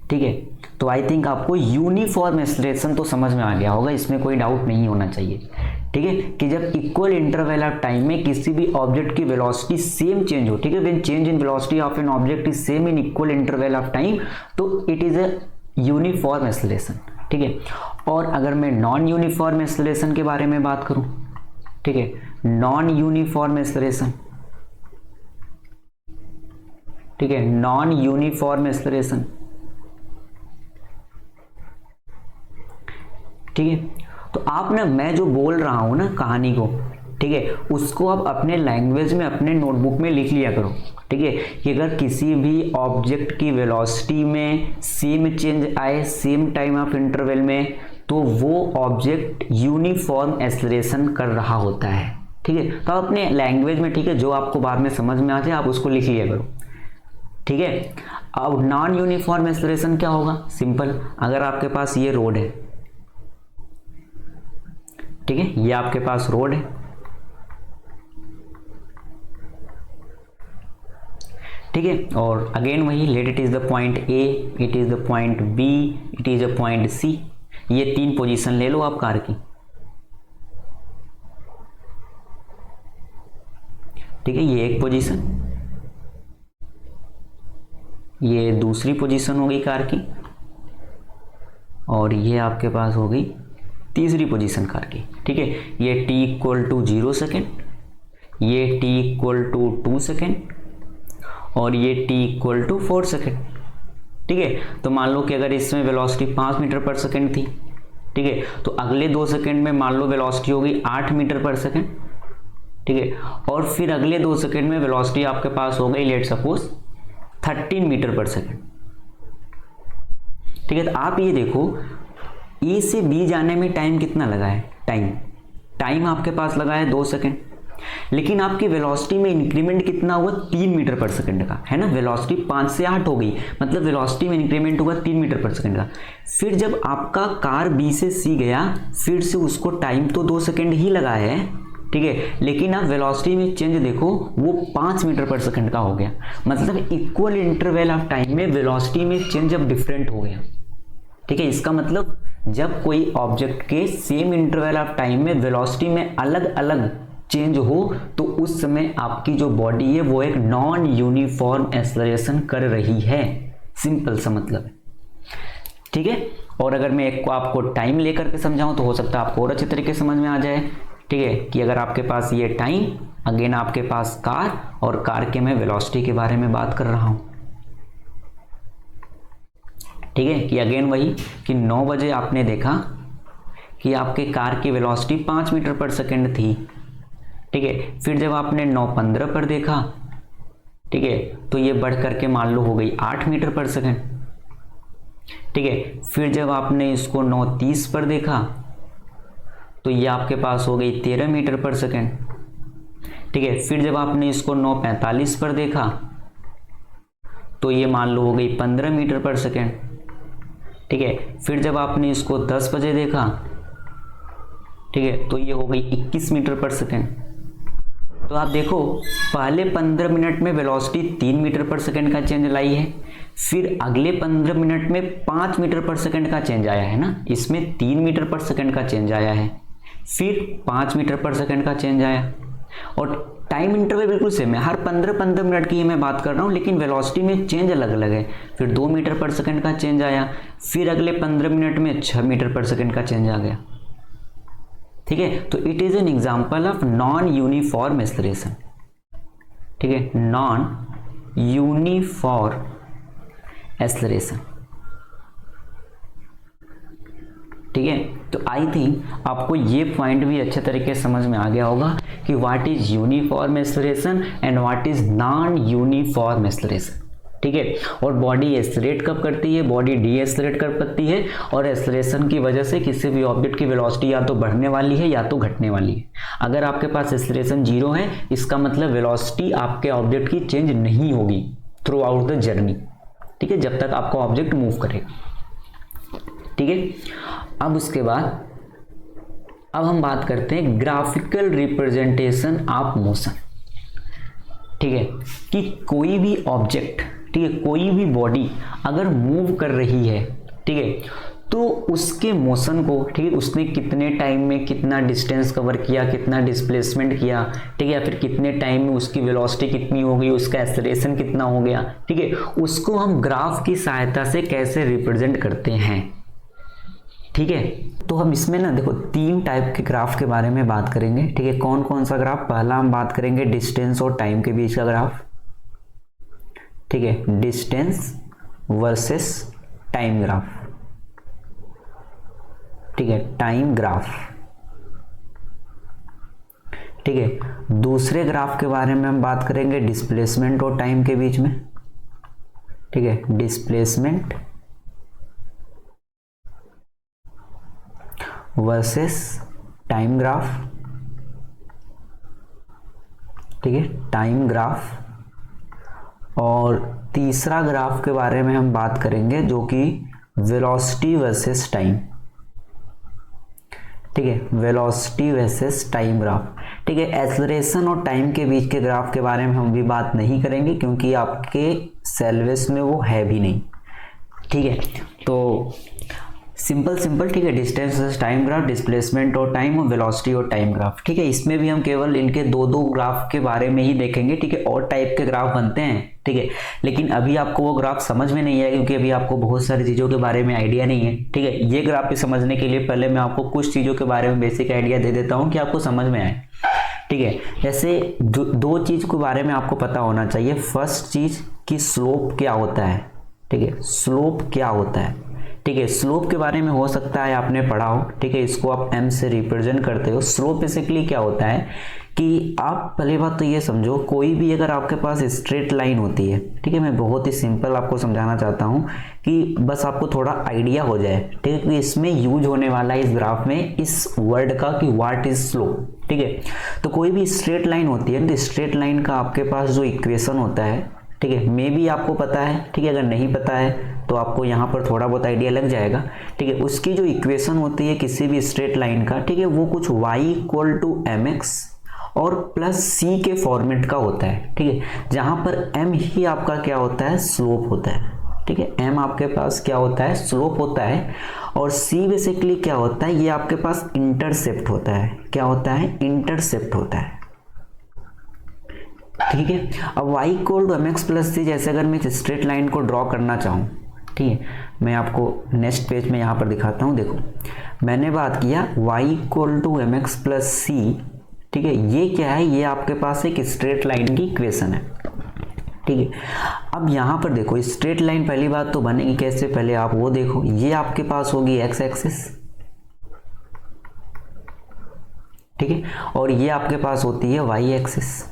ठीक है। तो आई थिंक आपको यूनिफॉर्म एक्सेलरेशन तो समझ में आ गया होगा, इसमें कोई डाउट नहीं होना चाहिए, ठीक है, कि जब इक्वल इंटरवल ऑफ टाइम में किसी भी ऑब्जेक्ट की वेलोसिटी सेम चेंज हो, ठीक है, when change in velocity of an object is same in equal interval of time, तो it is a uniform acceleration, ठीक है। और अगर मैं नॉन यूनिफॉर्म एक्सेलरेशन के बारे में बात करूं, ठीक है, नॉन यूनिफॉर्म एक्सेलरेशन, ठीक है, नॉन यूनिफॉर्म एक्सेलरेशन, ठीक है। तो आप ना, मैं जो बोल रहा हूं ना कहानी को, ठीक है, उसको आप अपने लैंग्वेज में अपने नोटबुक में लिख लिया करो, ठीक है, कि अगर किसी भी ऑब्जेक्ट की वेलोसिटी में सेम चेंज आए सेम टाइम ऑफ इंटरवल में, तो वो ऑब्जेक्ट यूनिफॉर्म एक्सेलरेशन कर रहा होता है, ठीक है। तो आप अपने लैंग्वेज में, ठीक है, जो आपको बाद में समझ में आ जाए आप उसको लिख लिया करो, ठीक है। अब नॉन यूनिफॉर्म एक्सेलरेशन क्या होगा, सिंपल, अगर आपके पास ये रोड है, ठीक है, ये आपके पास रोड है, ठीक है, और अगेन वही, let it is the point A, it is the point B, it is the point C, ये 3 पोजीशन ले लो आप कार की, ठीक है। ये एक पोजीशन, ये दूसरी पोजीशन होगी कार की, और ये आपके पास हो गई तीसरी पोजीशन कार की, ठीक है। ये t = 0 सेकेंड, ये t = 2 सेकेंड, और ये t = 4 सेकेंड, ठीक है। तो मान लो कि अगर इसमें वेलोसिटी 5 मीटर पर सेकेंड थी, ठीक है, तो अगले 2 सेकेंड में मान लो वेलोसिटी होगी 8 मीटर पर सेकेंड, ठीक है, और फिर अगले 2 सेकेंड में वेलोसिटी आपके पास हो गई लेट सपोज 13 मीटर पर सेकेंड, ठीक है। तो आप ये देखो ए से बी जाने में टाइम कितना लगा है, टाइम आपके पास लगा है 2 सेकेंड, लेकिन आपकी वेलोसिटी में इंक्रीमेंट कितना हुआ, 3 मीटर पर सेकंड का, है ना। वेलोसिटी 5 से 8 हो गई, मतलब वेलोसिटी में इंक्रीमेंट हुआ 3 मीटर पर सेकंड का। फिर जब आपका कार बी से सी गया, फिर से उसको टाइम तो 2 सेकंड ही लगा है, ठीक है, लेकिन आप वेलोसिटी में चेंज देखो वो 5 मीटर पर सेकंड का हो गया, मतलब इक्वल इंटरवल ऑफ टाइम में वेलोसिटी में चेंज अब डिफरेंट हो गया। ठीक है, इसका मतलब जब कोई ऑब्जेक्ट के सेम इंटरवल ऑफ टाइम में वेलोसिटी में अलग अलग चेंज हो तो उस समय आपकी जो बॉडी है वो एक नॉन यूनिफॉर्म एक्सेलरेशन कर रही है, सिंपल सा मतलब है। ठीक है, और अगर मैं एक को आपको टाइम लेकर के समझाऊं तो हो सकता है आपको और अच्छे तरीके से समझ में आ जाए। ठीक है, कि अगर आपके पास ये टाइम, अगेन आपके पास कार, और कार के मैं वेलोसिटी के बारे में बात कर रहा हूं। ठीक है, कि अगेन वही कि 9 बजे आपने देखा कि आपके कार की वेलोसिटी 5 मीटर पर सेकंड थी। ठीक है, फिर जब आपने 9:15 पर देखा, ठीक है, तो ये बढ़ करके मान लो हो गई 8 मीटर पर सेकंड। ठीक है, फिर जब आपने इसको 9:30 पर देखा तो ये आपके पास हो गई 13 मीटर पर सेकंड। ठीक है, फिर जब आपने इसको 9:45 पर देखा तो ये मान लो हो गई 15 मीटर पर सेकंड। ठीक है, फिर जब आपने इसको 10 बजे देखा, ठीक है, तो ये हो गई 21 मीटर पर सेकंड। तो आप देखो पहले 15 मिनट में वेलोसिटी 3 मीटर पर सेकंड का चेंज लाई है, फिर अगले 15 मिनट में 5 मीटर पर सेकंड का चेंज आया है ना, इसमें 3 मीटर पर सेकंड का चेंज आया है, फिर 5 मीटर पर सेकंड का चेंज आया, और टाइम इंटरवल बिल्कुल सेम है, हर 15-15 मिनट की मैं बात कर रहा हूँ, लेकिन वेलोसिटी में चेंज अलग अलग है। फिर 2 मीटर पर सेकंड का चेंज आया, फिर अगले 15 मिनट में 6 मीटर पर सेकंड का चेंज आ गया। ठीक है, तो it is an example of non uniform acceleration. ठीक है, नॉन यूनिफॉर्म एक्सेलरेशन। ठीक है, तो आई थिंक आपको ये पॉइंट भी अच्छे तरीके से समझ में आ गया होगा कि what is uniform acceleration and what is non uniform acceleration. ठीक है, और बॉडी एक्सेलरेट कब करती है, बॉडी डी एक्सेलरेट कर पाती है, और एक्सेलरेशन की वजह से किसी भी ऑब्जेक्ट की वेलोसिटी या तो बढ़ने वाली है या तो घटने वाली है। अगर आपके पास एक्सेलरेशन 0 है, इसका मतलब वेलोसिटी आपके ऑब्जेक्ट की चेंज नहीं होगी थ्रू आउट द जर्नी। ठीक है, जब तक आपका ऑब्जेक्ट मूव करेगा। ठीक है, अब उसके बाद अब हम बात करते हैं ग्राफिकल रिप्रेजेंटेशन ऑफ मोशन। ठीक है, कि कोई भी ऑब्जेक्ट, ठीक है, कोई भी बॉडी अगर मूव कर रही है, ठीक है, तो उसके मोशन को, ठीक है, उसने कितने टाइम में कितना डिस्टेंस कवर किया, कितना डिस्प्लेसमेंट किया, ठीक है, या फिर कितने टाइम में उसकी वेलोसिटी कितनी हो गई, उसका एक्सेलरेशन कितना हो गया, ठीक है, उसको हम ग्राफ की सहायता से कैसे रिप्रेजेंट करते हैं। ठीक है, तो हम इसमें ना देखो 3 टाइप के ग्राफ के बारे में बात करेंगे। ठीक है, कौन कौन सा ग्राफ, पहला हम बात करेंगे डिस्टेंस और टाइम के बीच का ग्राफ। ठीक है, डिस्टेंस वर्सेस टाइम ग्राफ। ठीक है, टाइम ग्राफ। ठीक है, दूसरे ग्राफ के बारे में हम बात करेंगे डिस्प्लेसमेंट और टाइम के बीच में। ठीक है, डिस्प्लेसमेंट वर्सेस टाइम ग्राफ। ठीक है, टाइम ग्राफ। और तीसरा ग्राफ के बारे में हम बात करेंगे जो कि वेलोसिटी वर्सेस टाइम। ठीक है, वेलोसिटी वर्सेस टाइम ग्राफ। ठीक है, एक्सेलरेशन और टाइम के बीच के ग्राफ के बारे में हम भी बात नहीं करेंगे क्योंकि आपके सिलेबस में वो है भी नहीं। ठीक है, तो सिंपल। ठीक है, distance versus time graph, displacement और टाइम, और वेलोसिटी और टाइम ग्राफ। ठीक है, इसमें भी हम केवल इनके दो ग्राफ के बारे में ही देखेंगे। ठीक है, और टाइप के ग्राफ बनते हैं। ठीक है, लेकिन अभी आपको वो ग्राफ समझ में नहीं है क्योंकि अभी आपको बहुत सारी चीज़ों के बारे में आइडिया नहीं है। ठीक है, ये ग्राफ भी समझने के लिए पहले मैं आपको कुछ चीज़ों के बारे में बेसिक आइडिया दे देता हूँ कि आपको समझ में आए। ठीक है, जैसे दो चीज़ के बारे में आपको पता होना चाहिए। फर्स्ट चीज़ कि स्लोप क्या होता है। ठीक है, स्लोप क्या होता है। ठीक है, स्लोप के बारे में हो सकता है आपने पढ़ा हो। ठीक है, इसको आप m से रिप्रेजेंट करते हो। स्लोप बेसिकली क्या होता है कि आप पहली बात तो ये समझो, कोई भी अगर आपके पास स्ट्रेट लाइन होती है, ठीक है, मैं बहुत ही सिंपल आपको समझाना चाहता हूँ कि बस आपको थोड़ा आइडिया हो जाए। ठीक है, कि इसमें यूज होने वाला है इस ग्राफ में इस वर्ड का कि व्हाट इज स्लोप। ठीक है, तो कोई भी स्ट्रेट लाइन होती है तो स्ट्रेट लाइन का आपके पास जो इक्वेशन होता है, ठीक है, मे भी आपको पता है। ठीक है, अगर नहीं पता है तो आपको यहाँ पर थोड़ा बहुत आइडिया लग जाएगा। ठीक है, उसकी जो इक्वेशन होती है किसी भी स्ट्रेट लाइन का, ठीक है, वो कुछ y = mx और प्लस सी के फॉर्मेट का होता है, ठीक है, जहां पर एम ही आपका क्या होता है, स्लोप होता है, ठीक है, एम आपके पास क्या होता है, स्लोप होता है, और सी बेसिकली क्या होता है, ये आपके पास इंटरसेप्ट होता है, क्या होता है, इंटरसेप्ट होता है, ठीक है। अब y equal to m x plus c, जैसे अगर मैं इस स्ट्रेट लाइन को ड्रॉ करना चाहूँ, ठीक है, मैं आपको नेक्स्ट पेज में यहाँ पर दिखाता हूँ। देखो मैंने बात किया y equal to m x plus c, ठीक है, ये क्या है, ये आपके पास एक स्ट्रेट लाइन की इक्वेशन है, ठीक है। अब यहाँ पर देखो स्ट्रेट लाइन पहली बात तो बनेगी कैसे, पहले आप वो देखो, ये आपके पास होगी एक्स एक्सिस, ठीक है, और ये आपके पास होती है वाई एक्सिस,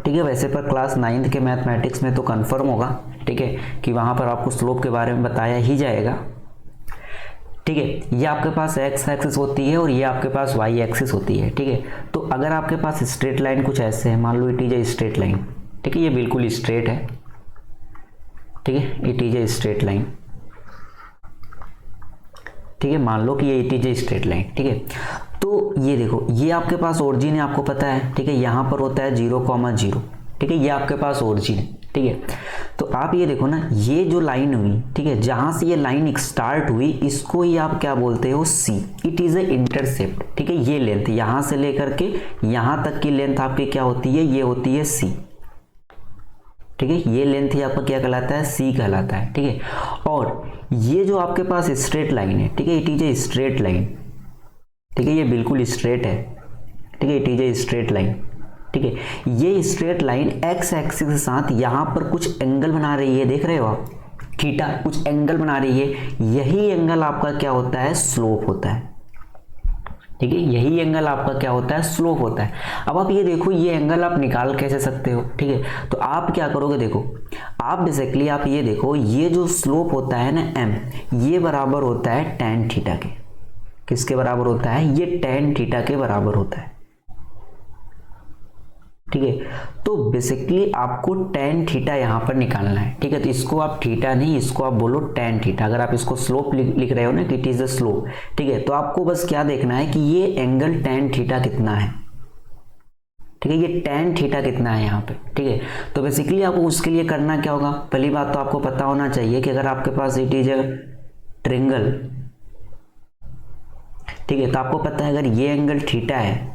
ठीक है। वैसे पर क्लास 9th के मैथमेटिक्स में तो कंफर्म होगा, ठीक है, कि वहाँ पर आपको स्लोप के बारे में बताया ही जाएगा, ठीक है। ये आपके पास एक्स एक्सिस होती है और ये आपके पास वाई एक्सिस होती है, ठीक है। तो अगर आपके पास स्ट्रेट लाइन कुछ ऐसे है, मान लो it is a straight line, ठीक है, ये बिल्कुल स्ट्रेट है, ठीक है, it is a straight line, ठीक है, मान लो कि ये it is a straight line, ठीक है। तो ये देखो ये आपके पास ओरिजिन है, आपको पता है, ठीक है, यहाँ पर होता है 0,0, ठीक है, ये आपके पास ओरिजिन है, ठीक है। तो आप ये देखो ना, ये जो लाइन हुई, ठीक है, जहाँ से ये लाइन स्टार्ट हुई इसको ही आप क्या बोलते हो, सी, इट इज़ ए इंटरसेप्ट, ठीक है। ये लेंथ यहाँ से लेकर के यहाँ तक की लेंथ आपकी क्या होती है, ये होती है सी, ठीक है, ये लेंथ ही आपका क्या कहलाता है, सी कहलाता है, ठीक है। और ये जो आपके पास स्ट्रेट लाइन है, ठीक है, it is a straight line, ठीक है, ये बिल्कुल स्ट्रेट है, ठीक है, it is a straight line, ठीक है। ये स्ट्रेट लाइन एक्स एक्सिस के साथ यहाँ पर कुछ एंगल बना रही है, देख रहे हो आप, थीटा कुछ एंगल बना रही है, यही एंगल आपका क्या होता है, स्लोप होता है, ठीक है, यही एंगल आपका क्या होता है, स्लोप होता है। अब आप ये देखो ये एंगल आप निकाल कैसे सकते हो, ठीक है, तो आप क्या करोगे, देखो आप बेसिकली आप ये देखो, ये जो स्लोप होता है ना एम, ये बराबर होता है tan थीटा के, किसके बराबर होता है, ये tan थीटा के बराबर होता है, ठीक है। तो बेसिकली आपको tan थीटा यहाँ पर निकालना है, ठीक है, तो इसको आप थीटा नहीं, इसको आप बोलो tan थीटा। अगर आप इसको स्लोप लिख रहे हो ना कि इट इज द स्लोप, ठीक है, तो आपको बस क्या देखना है कि ये एंगल tan थीटा कितना है, ठीक है, ये tan थीटा कितना है यहाँ पे, ठीक है। तो बेसिकली आपको उसके लिए करना क्या होगा, पहली बात तो आपको पता होना चाहिए कि अगर आपके पास इट इज अ ट्रायंगल, ठीक है, तो आपको पता है अगर ये एंगल थीटा है,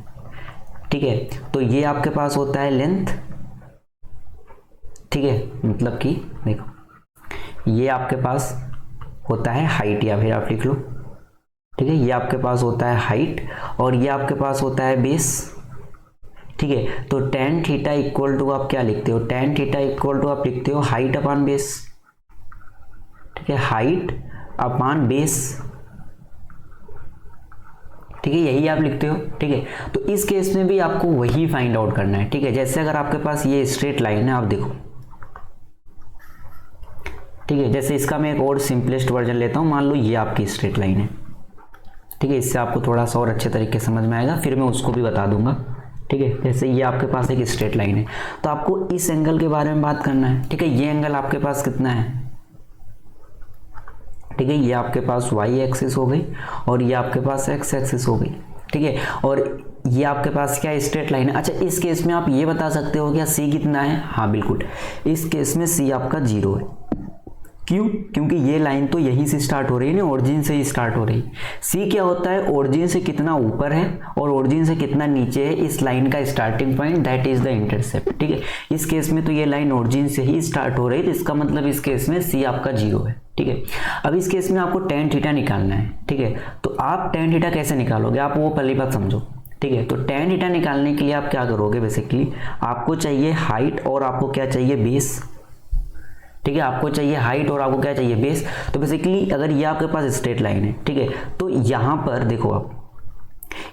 ठीक है, तो ये आपके पास होता है लेंथ, ठीक है, मतलब कि देखो ये आपके पास होता है हाइट, या फिर आप लिख लो, ठीक है, ये आपके पास होता है हाइट और ये आपके पास होता है बेस, ठीक है। तो tan थीटा इक्वल टू आप क्या लिखते हो, tan थीटा इक्वल टू आप लिखते हो हाइट अपान बेस, ठीक है, हाइट अपान बेस, ठीक है, यही आप लिखते हो, ठीक है। तो इस केस में भी आपको वही फाइंड आउट करना है, ठीक है। जैसे अगर आपके पास ये स्ट्रेट लाइन है, आप देखो, ठीक है, जैसे इसका मैं एक और सिंपलेस्ट वर्जन लेता हूं, मान लो ये आपकी स्ट्रेट लाइन है, ठीक है, इससे आपको थोड़ा सा और अच्छे तरीके से समझ में आएगा, फिर मैं उसको भी बता दूंगा, ठीक है। जैसे ये आपके पास एक स्ट्रेट लाइन है, तो आपको इस एंगल के बारे में बात करना है, ठीक है, ये एंगल आपके पास कितना है, ठीक है, ये आपके पास वाई एक्सिस हो गई और ये आपके पास एक्स एक्सिस हो गई, ठीक है, और ये आपके पास क्या स्ट्रेट लाइन है। अच्छा, इस केस में आप ये बता सकते हो क्या सी कितना है, हाँ बिल्कुल, इस केस में सी आपका 0 है, क्यों, क्योंकि ये लाइन तो यहीं से स्टार्ट हो रही है ना, ओरिजिन से ही स्टार्ट हो रही है। सी क्या होता है, ओरिजिन से कितना ऊपर है और ओरिजिन से कितना नीचे है, इस लाइन का starting point, that is the intercept, ठीक है। इस केस में तो ये लाइन ओरिजिन से ही स्टार्ट हो रही है, तो इसका मतलब इस केस में सी आपका 0 है, ठीक है। अब इस केस में आपको tan थीटा निकालना है, ठीक है, तो आप tan थीटा कैसे निकालोगे, आप वो पहली बात समझो, ठीक है। तो tan थीटा निकालने के लिए आप क्या करोगे, बेसिकली आपको चाहिए हाइट और आपको क्या चाहिए, बेस, ठीक है, आपको चाहिए हाइट और आपको क्या चाहिए, बेस। तो बेसिकली अगर ये आपके पास स्ट्रेट लाइन है, ठीक है, तो यहाँ पर देखो आप,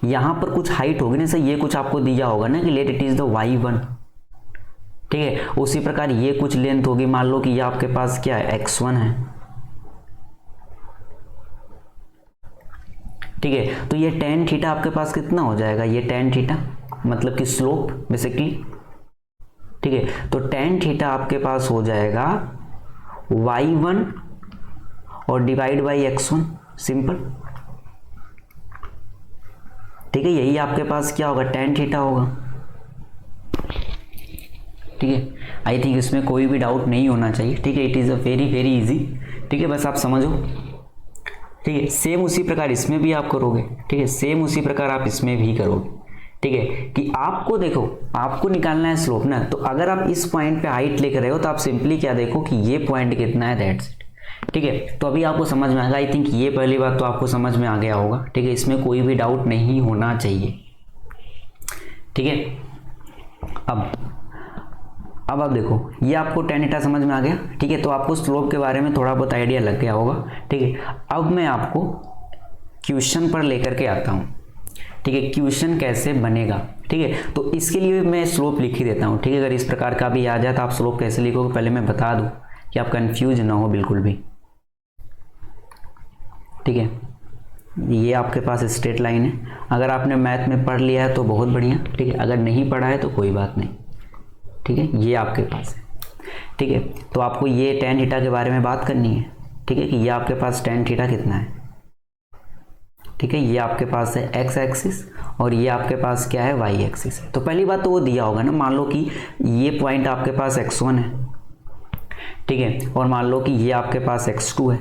यहाँ पर कुछ हाइट होगी ना, ये कुछ आपको दिया होगा ना कि late it is the y1, ठीक है। उसी प्रकार ये कुछ लेंथ होगी, मान लो कि ये आपके पास क्या है, x1 है, ठीक है। तो ये tan थीटा आपके पास कितना हो जाएगा, ये tan थीटा मतलब कि स्लोप बेसिकली, ठीक है। तो tan थीटा आपके पास हो जाएगा y1 और डिवाइड बाई x1, सिंपल, ठीक है, यही आपके पास क्या होगा, tan थीटा होगा। ठीक है, आई थिंक इसमें कोई भी डाउट नहीं होना चाहिए। ठीक है, it is a very very easy. ठीक है, बस आप समझो। ठीक है, सेम उसी प्रकार इसमें भी आप करोगे। ठीक है, सेम उसी प्रकार आप इसमें भी करोगे। ठीक है, कि आपको देखो, आपको निकालना है स्लोप ना, तो अगर आप इस पॉइंट पे हाइट लेकर रहे हो तो आप सिंपली क्या देखो कि ये पॉइंट कितना है, दैट्स इट। ठीक है, तो अभी आपको समझ में आएगा। आई थिंक ये पहली बात तो आपको समझ में आ गया होगा। ठीक है, इसमें कोई भी डाउट नहीं होना चाहिए। ठीक है, अब आप देखो, ये आपको tan थीटा समझ में आ गया। ठीक है, तो आपको स्लोप के बारे में थोड़ा बहुत आइडिया लग गया होगा। ठीक है, अब मैं आपको क्वेश्चन पर लेकर के आता हूँ। ठीक है, क्वेश्चन कैसे बनेगा। ठीक है, तो इसके लिए मैं स्लोप लिख ही देता हूँ। ठीक है, अगर इस प्रकार का भी आ जाए तो आप स्लोप कैसे लिखोगे पहले मैं बता दूँ कि आप कंफ्यूज ना हो बिल्कुल भी। ठीक है, ये आपके पास स्ट्रेट लाइन है। अगर आपने मैथ में पढ़ लिया है तो बहुत बढ़िया। ठीक है, अगर नहीं पढ़ा है तो कोई बात नहीं। ठीक है, ये आपके पास है। ठीक है, तो आपको ये tan थीटा के बारे में बात करनी है। ठीक है, कि ये आपके पास tan थीटा कितना है। ठीक है, ये आपके पास है x एक्सिस और ये आपके पास क्या है, y एक्सिस है। तो पहली बात तो वो दिया होगा ना, मान लो कि ये पॉइंट आपके पास x1 है। ठीक है, और मान लो कि ये आपके पास x2 है,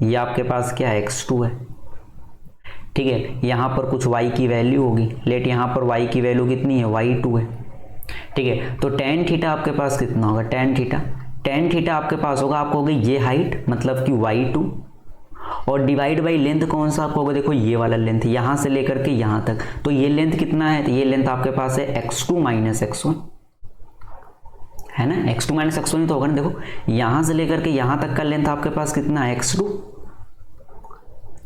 ये आपके पास क्या है, x2 है। ठीक है, यहाँ पर कुछ y की वैल्यू होगी, लेट यहाँ पर y की वैल्यू कितनी है, y2 है। ठीक है, तो tan थीटा आपके पास कितना होगा, tan थीटा आपके पास होगा, आपको होगी ये हाइट मतलब कि y2 और डिवाइड बाई लेंथ कौन सा आपको होगा, देखो ये वाला लेंथ यहाँ से लेकर के यहाँ तक, तो ये लेंथ कितना है, तो ये लेंथ आपके पास है x2 माइनस x1 है ना, x2 माइनस x1 ही तो होगा ना। देखो यहाँ से लेकर के यहाँ तक का लेंथ आपके पास कितना है, x2।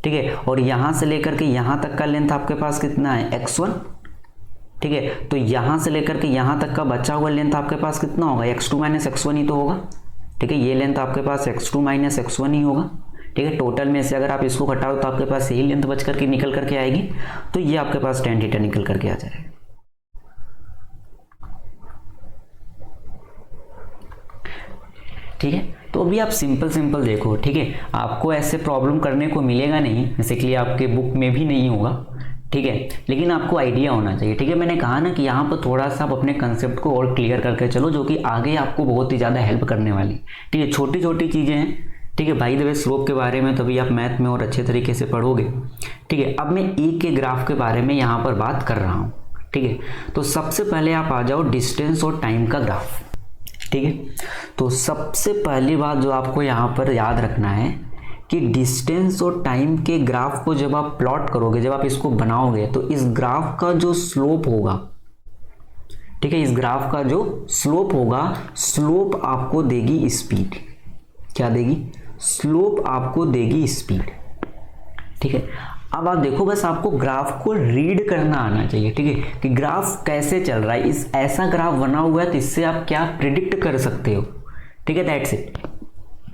ठीक है, और यहाँ से लेकर के यहाँ तक का लेंथ आपके पास कितना है, x1। ठीक है, तो यहाँ से लेकर के यहाँ तक का बचा हुआ लेंथ आपके पास कितना होगा, x2 माइनस x1 ही तो होगा। ठीक है, ये लेंथ आपके पास x2 माइनस x1 ही होगा। ठीक है, टोटल में से अगर आप इसको घटाओ तो आपके पास यही लेंथ बच करके निकल करके आएगी, तो ये आपके पास tan थीटा निकल करके आ जाएगा। ठीक है, तो अभी आप सिंपल देखो। ठीक है, आपको ऐसे प्रॉब्लम करने को मिलेगा नहीं, बेसिकली आपके बुक में भी नहीं होगा। ठीक है, लेकिन आपको आइडिया होना चाहिए। ठीक है, मैंने कहा ना कि यहाँ पर थोड़ा सा आप अपने कंसेप्ट को और क्लियर करके चलो, जो कि आगे आपको बहुत ही ज़्यादा हेल्प करने वाली। ठीक है, छोटी छोटी चीज़ें हैं। ठीक है, भाई द वे स्लोप के बारे में तभी आप मैथ में और अच्छे तरीके से पढ़ोगे। ठीक है, अब मैं एक के ग्राफ के बारे में यहाँ पर बात कर रहा हूँ। ठीक है, तो सबसे पहले आप आ जाओ डिस्टेंस और टाइम का ग्राफ। ठीक है, तो सबसे पहली बात जो आपको यहाँ पर याद रखना है कि डिस्टेंस और टाइम के ग्राफ को जब आप प्लॉट करोगे, जब आप इसको बनाओगे, तो इस ग्राफ का जो स्लोप होगा, ठीक है, इस ग्राफ का जो स्लोप होगा, स्लोप आपको देगी स्पीड। क्या देगी, स्लोप आपको देगी स्पीड। ठीक है, अब आप देखो, बस आपको ग्राफ को रीड करना आना चाहिए। ठीक है, कि ग्राफ कैसे चल रहा है, इस ऐसा ग्राफ बना हुआ है तो इससे आप क्या प्रिडिक्ट कर सकते हो। ठीक है, दैट्स इट।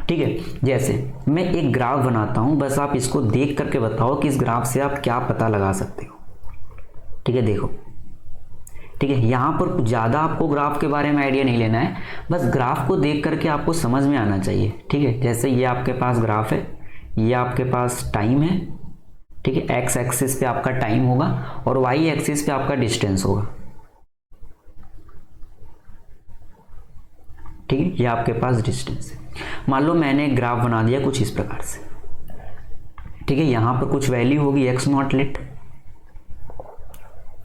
ठीक है, जैसे मैं एक ग्राफ बनाता हूं, बस आप इसको देख करके बताओ कि इस ग्राफ से आप क्या पता लगा सकते हो। ठीक है, देखो। ठीक है, यहाँ पर कुछ ज़्यादा आपको ग्राफ के बारे में आइडिया नहीं लेना है, बस ग्राफ को देख करके आपको समझ में आना चाहिए। ठीक है, जैसे ये आपके पास ग्राफ है, ये आपके पास टाइम है। ठीक है, एक्स एक्सिस पे आपका टाइम होगा और वाई एक्सिस पे आपका डिस्टेंस होगा। ठीक है, ये आपके पास डिस्टेंस है। मान लो मैंने एक ग्राफ बना दिया कुछ इस प्रकार से। ठीक है, यहाँ पर कुछ वैल्यू होगी एक्स नॉट लेट।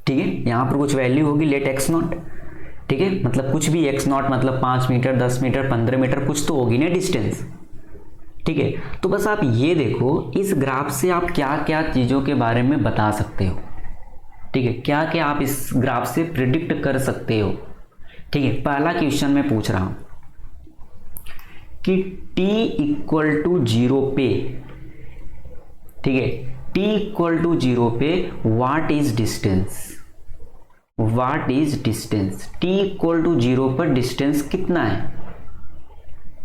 ठीक है, यहाँ पर कुछ वैल्यू होगी लेट एक्स नॉट। ठीक है, मतलब कुछ भी एक्स नॉट मतलब 5 मीटर, 10 मीटर, 15 मीटर, कुछ तो होगी ना डिस्टेंस। ठीक है, तो बस आप ये देखो, इस ग्राफ से आप क्या क्या चीज़ों के बारे में बता सकते हो। ठीक है, क्या क्या आप इस ग्राफ से प्रिडिक्ट कर सकते हो। ठीक है, पहला क्वेश्चन मैं पूछ रहा हूं कि t इक्वल टू 0 पे, ठीक है, t इक्वल टू 0 पे what is distance, what is distance, t equal to 0 पर डिस्टेंस कितना है।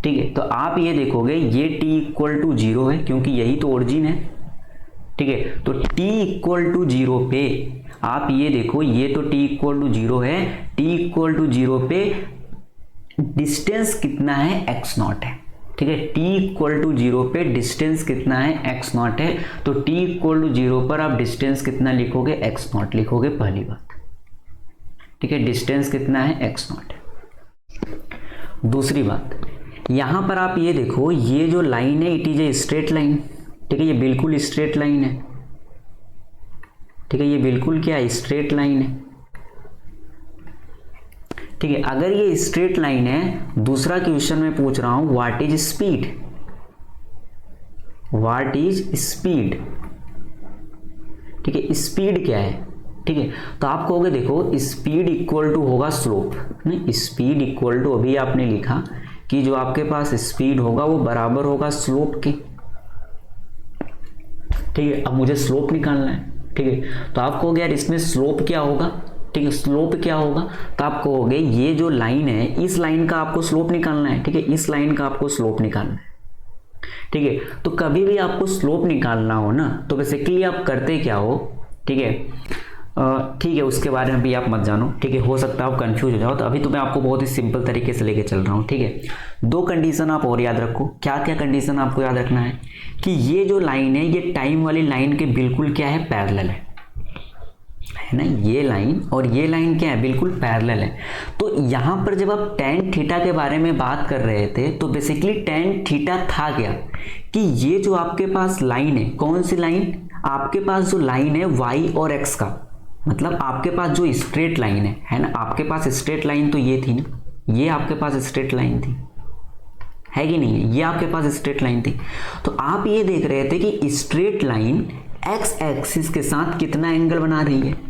ठीक है, तो आप ये देखोगे ये t इक्वल टू 0 है क्योंकि यही तो ओरिजिन है। ठीक है, तो t इक्वल टू 0 पे आप ये देखो, ये तो t इक्वल टू 0 है, t इक्वल टू 0 पे डिस्टेंस कितना है, x नॉट है। ठीक है। t इक्वल टू 0 पे डिस्टेंस कितना है, x नॉट है, तो t इक्वल टू 0 पर आप डिस्टेंस कितना लिखोगे, x नॉट लिखोगे, पहली बात, ठीक है। डिस्टेंस कितना है, x नॉट है। दूसरी बात, यहां पर आप ये देखो, ये जो लाइन है it is a straight line, ठीक है, ये बिल्कुल स्ट्रेट लाइन है, ठीक है, ये बिल्कुल क्या है, स्ट्रेट लाइन है, ठीक है। अगर ये स्ट्रेट लाइन है, दूसरा क्वेश्चन मैं पूछ रहा हूं, what is speed, what is speed, ठीक है, स्पीड क्या है, ठीक है। तो आप कहोगे देखो स्पीड इक्वल टू होगा स्लोप, नहीं, स्पीड इक्वल टू, अभी आपने लिखा कि जो आपके पास स्पीड होगा वो बराबर होगा स्लोप के, ठीक है। अब मुझे स्लोप निकालना है, ठीक है, तो आप कहोगे यार इसमें स्लोप क्या होगा, ठीक है, स्लोप क्या होगा, तो आप कहोगे ये जो लाइन है इस लाइन का आपको स्लोप निकालना है, ठीक है, इस लाइन का आपको स्लोप निकालना है, ठीक है। तो कभी भी आपको स्लोप निकालना हो ना, तो बेसिकली आप करते क्या हो, ठीक है, ठीक है, उसके बारे में भी आप मत जानो, ठीक है, हो सकता है आप कंफ्यूज हो जाओ, तो अभी तो मैं आपको बहुत ही सिंपल तरीके से लेके चल रहा हूँ, ठीक है। दो कंडीशन आप और याद रखो, क्या क्या कंडीशन आपको याद रखना है कि ये जो लाइन है ये टाइम वाली लाइन के बिल्कुल क्या है, पैरेलल है ना, ये लाइन और ये लाइन क्या है, बिल्कुल पैरेलल है। तो यहाँ पर जब आप tan थीटा के बारे में बात कर रहे थे, तो बेसिकली tan थीटा था क्या, कि ये जो आपके पास लाइन है, कौन सी लाइन, आपके पास जो लाइन है y और x का, मतलब आपके पास जो स्ट्रेट लाइन है ना, आपके पास स्ट्रेट लाइन तो ये थी ना, ये आपके पास स्ट्रेट लाइन थी, है कि नहीं है, ये आपके पास स्ट्रेट लाइन थी। तो आप ये देख रहे थे कि स्ट्रेट लाइन x एक्सिस के साथ कितना एंगल बना रही है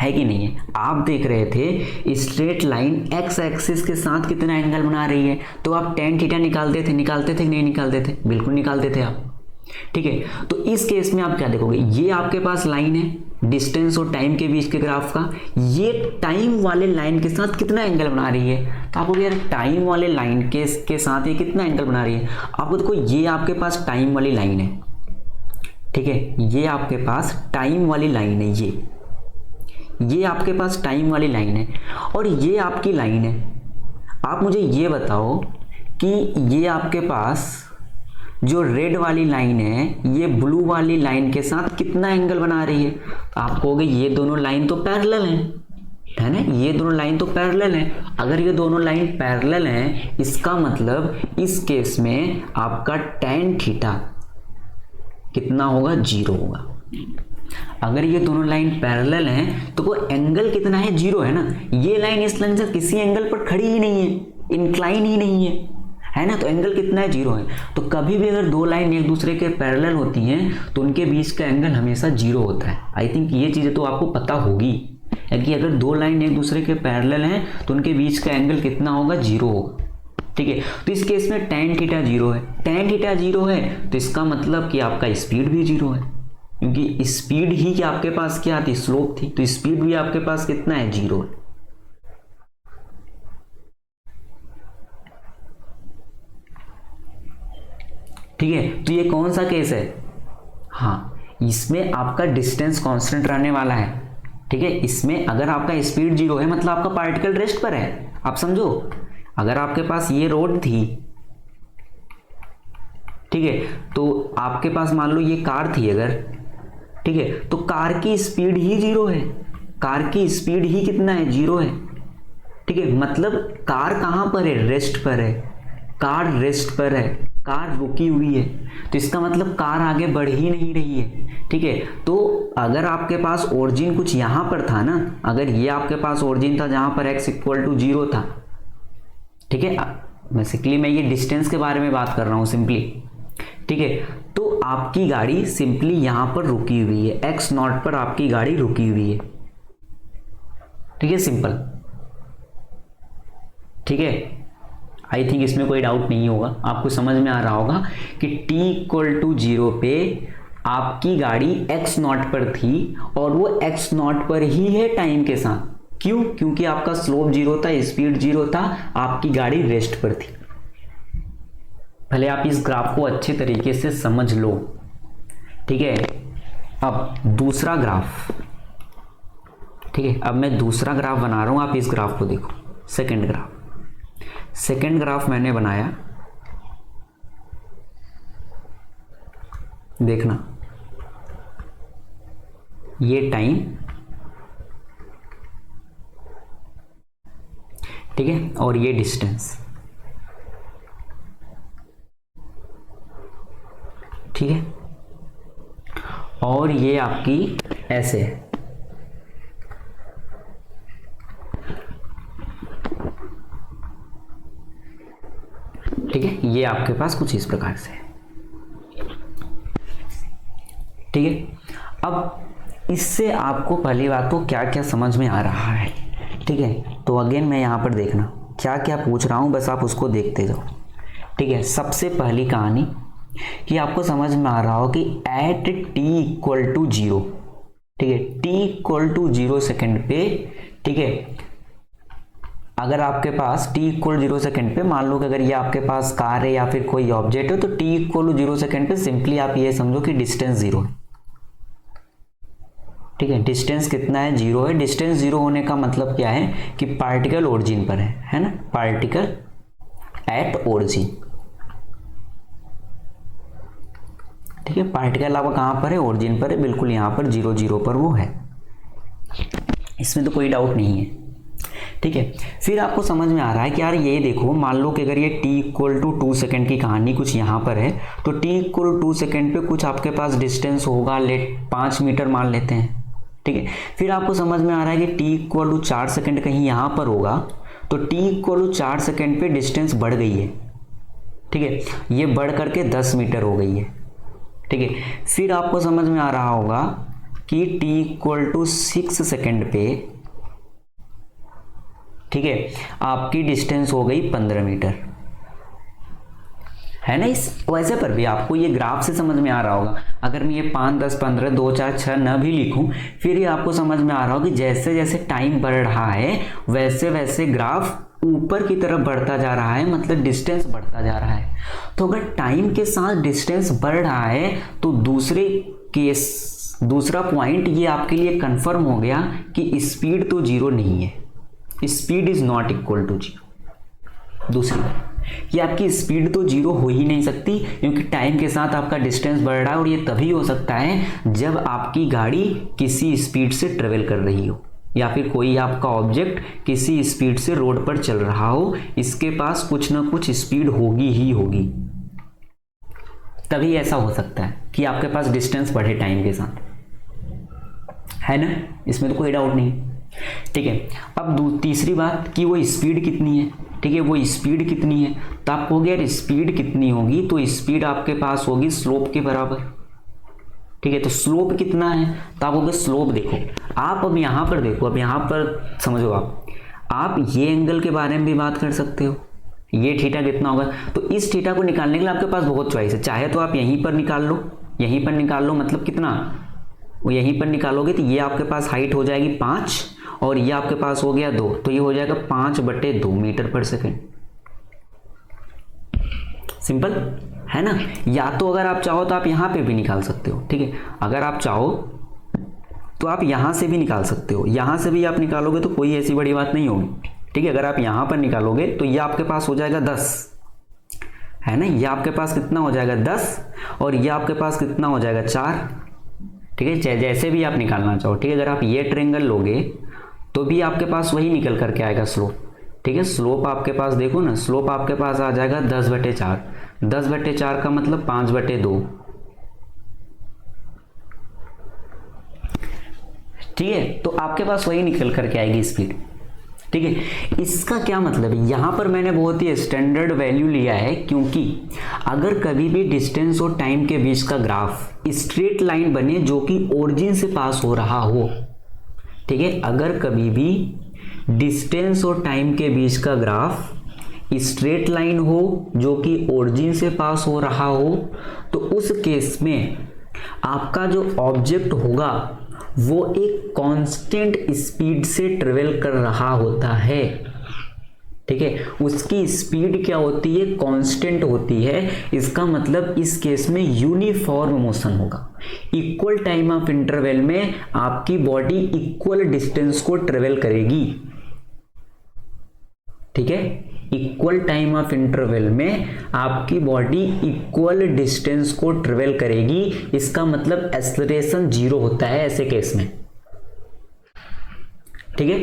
कि नहीं है, आप देख रहे थे स्ट्रेट लाइन x एक्सिस के साथ कितना एंगल बना रही है, तो आप tan थीटा निकालते थे कि नहीं निकालते थे, बिल्कुल निकालते थे आप, ठीक है। तो इस केस में आप क्या देखोगे, ये आपके पास लाइन है डिस्टेंस और टाइम के बीच के ग्राफ का, ये टाइम वाले लाइन के साथ कितना एंगल बना रही है, तो आपको यार टाइम वाले लाइन के साथ ये कितना एंगल बना रही है, आपको देखो ये आपके पास टाइम वाली लाइन है, ठीक है, ये आपके पास टाइम वाली लाइन है, ये आपके पास टाइम वाली लाइन है और ये आपकी लाइन है। आप मुझे ये बताओ कि ये आपके पास जो रेड वाली लाइन है ये ब्लू वाली लाइन के साथ कितना एंगल बना रही है, आप कहोगे ये दोनों लाइन तो पैरेलल है ना, ये दोनों लाइन तो पैरेलल हैं। अगर ये दोनों लाइन पैरेलल हैं, इसका मतलब इस केस में आपका tan थीटा कितना होगा, 0 होगा। अगर ये दोनों लाइन पैरेलल हैं तो वो एंगल कितना है, 0 है ना। ये लाइन इस लाइन से किसी एंगल पर खड़ी ही नहीं है, इंक्लाइन ही नहीं है ना, तो एंगल कितना है, 0 है। तो कभी भी अगर दो लाइन एक दूसरे के पैरेलल होती हैं तो उनके बीच का एंगल हमेशा 0 होता है। आई थिंक ये चीज़ें तो आपको पता होगी कि अगर दो लाइन एक दूसरे के पैरेलल हैं तो उनके बीच का एंगल कितना होगा, 0 होगा, ठीक है। तो इस केस में tan थीटा 0 है, tan थीटा 0 है तो इसका मतलब कि आपका स्पीड भी 0 है, क्योंकि स्पीड ही आपके पास क्या थी, स्लोप थी, तो स्पीड भी आपके पास कितना है, 0 है। ठीक है, तो ये कौन सा केस है, हाँ, इसमें आपका डिस्टेंस कांस्टेंट रहने वाला है, ठीक है। इसमें अगर आपका स्पीड 0 है मतलब आपका पार्टिकल रेस्ट पर है, आप समझो। अगर आपके पास ये रोड थी, ठीक है, तो आपके पास मान लो ये कार थी अगर, ठीक है, तो कार की स्पीड ही 0 है, कार की स्पीड ही कितना है, 0 है, ठीक है। मतलब कार कहां पर है, रेस्ट पर है, कार रेस्ट पर है, कार रुकी हुई है, तो इसका मतलब कार आगे बढ़ ही नहीं रही है, ठीक है। तो अगर आपके पास ओरिजिन कुछ यहां पर था ना, अगर ये आपके पास ओरिजिन था जहां पर x इक्वल टू 0 था, ठीक है, बेसिकली मैं ये डिस्टेंस के बारे में बात कर रहा हूं सिंपली, ठीक है। तो आपकी गाड़ी सिंपली यहां पर रुकी हुई है, x नॉट पर आपकी गाड़ी रुकी हुई है, ठीक है, सिंपल, ठीक है। आई थिंक इसमें कोई डाउट नहीं होगा, आपको समझ में आ रहा होगा कि t इक्वल टू 0 पे आपकी गाड़ी x नॉट पर थी और वो x नॉट पर ही है टाइम के साथ। क्यों? क्योंकि आपका स्लोप 0 था, स्पीड 0 था, आपकी गाड़ी रेस्ट पर थी। पहले आप इस ग्राफ को अच्छे तरीके से समझ लो, ठीक है। अब दूसरा ग्राफ, ठीक है, अब मैं दूसरा ग्राफ बना रहा हूं, आप इस ग्राफ को देखो, सेकंड ग्राफ मैंने बनाया, देखना, ये टाइम, ठीक है, और ये डिस्टेंस, ठीक है, और ये आपकी ऐसे है, ठीक है, ये आपके पास कुछ इस प्रकार से है, ठीक है। अब इससे आपको पहली बात तो क्या क्या समझ में आ रहा है, ठीक है। तो अगेन मैं यहाँ पर देखना क्या क्या पूछ रहा हूँ, बस आप उसको देखते जाओ, ठीक है। सबसे पहली कहानी कि आपको समझ में आ रहा हो कि एट टी इक्वल टू 0, ठीक है, टी इक्वल टू 0 सेकेंड पे, ठीक है, अगर आपके पास t इक्वल 0 सेकेंड पे, मान लो कि अगर ये आपके पास कार है या फिर कोई ऑब्जेक्ट है, तो t इक्वल टू 0 सेकेंड पे सिंपली आप ये समझो कि डिस्टेंस 0 है, ठीक है। डिस्टेंस कितना है? 0 है। डिस्टेंस 0 होने का मतलब क्या है कि पार्टिकल ओरिजिन पर है ना, पार्टिकल एट ओरिजिन, ठीक है। पार्टिकल आपका कहाँ पर है? ओरिजिन पर है, बिल्कुल यहाँ पर 0 0 पर वो है, इसमें तो कोई डाउट नहीं है, ठीक है। फिर आपको समझ में आ रहा है कि यार ये देखो, मान लो कि अगर ये t इक्वल टू 2 सेकेंड की कहानी कुछ यहाँ पर है, तो t इक्वल टू 2 सेकेंड पे कुछ आपके पास डिस्टेंस होगा, लेट 5 मीटर मान लेते हैं, ठीक है। फिर आपको समझ में आ रहा है कि t इक्वल टू 4 सेकेंड कहीं यहाँ पर होगा, तो t इक्वल टू 4 सेकेंड पे डिस्टेंस बढ़ गई है, ठीक है, ये बढ़ करके 10 मीटर हो गई है, ठीक है। फिर आपको समझ में आ रहा होगा कि t इक्वल टू 6 सेकेंड पे, ठीक है, आपकी डिस्टेंस हो गई 15 मीटर, है ना। इस वैसे पर भी आपको ये ग्राफ से समझ में आ रहा होगा, अगर मैं ये 5 10 15 2 4 6 न भी लिखूं, फिर ये आपको समझ में आ रहा हो कि जैसे जैसे टाइम बढ़ रहा है वैसे वैसे ग्राफ ऊपर की तरफ बढ़ता जा रहा है, मतलब डिस्टेंस बढ़ता जा रहा है। तो अगर टाइम के साथ डिस्टेंस बढ़ रहा है तो दूसरा पॉइंट ये आपके लिए कंफर्म हो गया कि स्पीड तो 0 नहीं है, speed is not equal to 0। दूसरी बात कि आपकी स्पीड तो 0 हो ही नहीं सकती, क्योंकि टाइम के साथ आपका डिस्टेंस बढ़ रहा है, और ये तभी हो सकता है जब आपकी गाड़ी किसी स्पीड से ट्रेवल कर रही हो, या फिर कोई आपका ऑब्जेक्ट किसी स्पीड से रोड पर चल रहा हो, इसके पास कुछ ना कुछ स्पीड होगी ही होगी, तभी ऐसा हो सकता है कि आपके पास डिस्टेंस बढ़े टाइम के साथ, है ना, इसमें तो कोई डाउट नहीं, ठीक है। अब तीसरी बात कि वो स्पीड कितनी है, ठीक है, वो स्पीड कितनी है, तो आप कहोगे यार स्पीड कितनी होगी, तो स्पीड आपके पास होगी स्लोप के बराबर, ठीक है। तो स्लोप कितना है, तो आप कहोगे स्लोप देखो, आप अब यहाँ पर देखो, अब यहाँ पर समझो, आप ये एंगल के बारे में भी बात कर सकते हो, ये थीटा कितना होगा, तो इस थीटा को निकालने के लिए आपके पास बहुत चॉइस है, चाहे तो आप यहीं पर निकाल लो, यहीं पर निकाल लो, मतलब कितना, वो यहीं पर निकालोगे तो ये आपके पास हाइट हो जाएगी 5 और ये आपके पास हो गया 2, तो ये हो जाएगा 5/2 मीटर पर सेकेंड, सिंपल है ना। या तो अगर आप चाहो तो आप यहाँ पे भी निकाल सकते हो, ठीक है, अगर आप चाहो तो आप यहाँ से भी निकाल सकते हो, यहाँ से भी आप निकालोगे तो कोई ऐसी बड़ी बात नहीं होगी, ठीक है। अगर आप यहाँ पर निकालोगे तो ये आपके पास हो जाएगा 10, है ना, ये आपके पास कितना हो जाएगा 10, और ये आपके पास कितना हो जाएगा 4, ठीक है, जैसे भी आप निकालना चाहो, ठीक है। अगर आप ये ट्रायंगल लोगे तो भी आपके पास वही निकल करके आएगा स्लोप, ठीक है। स्लोप आपके पास देखो ना, स्लोप आपके पास आ जाएगा 10/4, 10/4 का मतलब 5/2, ठीक है। तो आपके पास वही निकल करके आएगी स्पीड, ठीक है। इसका क्या मतलब है, यहां पर मैंने बहुत ही स्टैंडर्ड वैल्यू लिया है, क्योंकि अगर कभी भी डिस्टेंस और टाइम के बीच का ग्राफ स्ट्रेट लाइन बने जो कि ओरिजिन से पास हो रहा हो, ठीक है, अगर कभी भी डिस्टेंस और टाइम के बीच का ग्राफ स्ट्रेट लाइन हो जो कि ओरिजिन से पास हो रहा हो, तो उस केस में आपका जो ऑब्जेक्ट होगा वो एक कांस्टेंट स्पीड से ट्रेवल कर रहा होता है, ठीक है। उसकी स्पीड क्या होती है, कांस्टेंट होती है, इसका मतलब इस केस में यूनिफॉर्म मोशन होगा, इक्वल टाइम ऑफ इंटरवल में आपकी बॉडी इक्वल डिस्टेंस को ट्रेवल करेगी, ठीक है, इक्वल टाइम ऑफ इंटरवल में आपकी बॉडी इक्वल डिस्टेंस को ट्रेवल करेगी। इसका मतलब एक्सेलरेशन 0 होता है ऐसे केस में। ठीक है,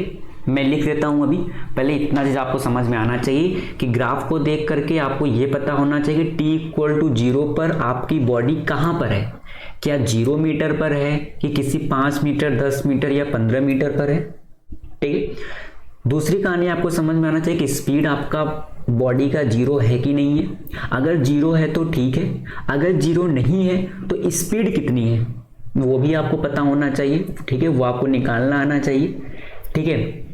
मैं लिख देता हूं अभी। पहले इतना चीज आपको समझ में आना चाहिए कि ग्राफ को देख करके आपको यह पता होना चाहिए कि t इक्वल टू 0 पर आपकी बॉडी कहां पर है। क्या 0 मीटर पर है कि किसी 5 मीटर 10 मीटर या 15 मीटर पर है। ठीक है, दूसरी कहानी आपको समझ में आना चाहिए कि स्पीड आपका बॉडी का 0 है कि नहीं है। अगर 0 है तो ठीक है, अगर 0 नहीं है तो स्पीड कितनी है वो भी आपको पता होना चाहिए। ठीक है, वो आपको निकालना आना चाहिए। ठीक है,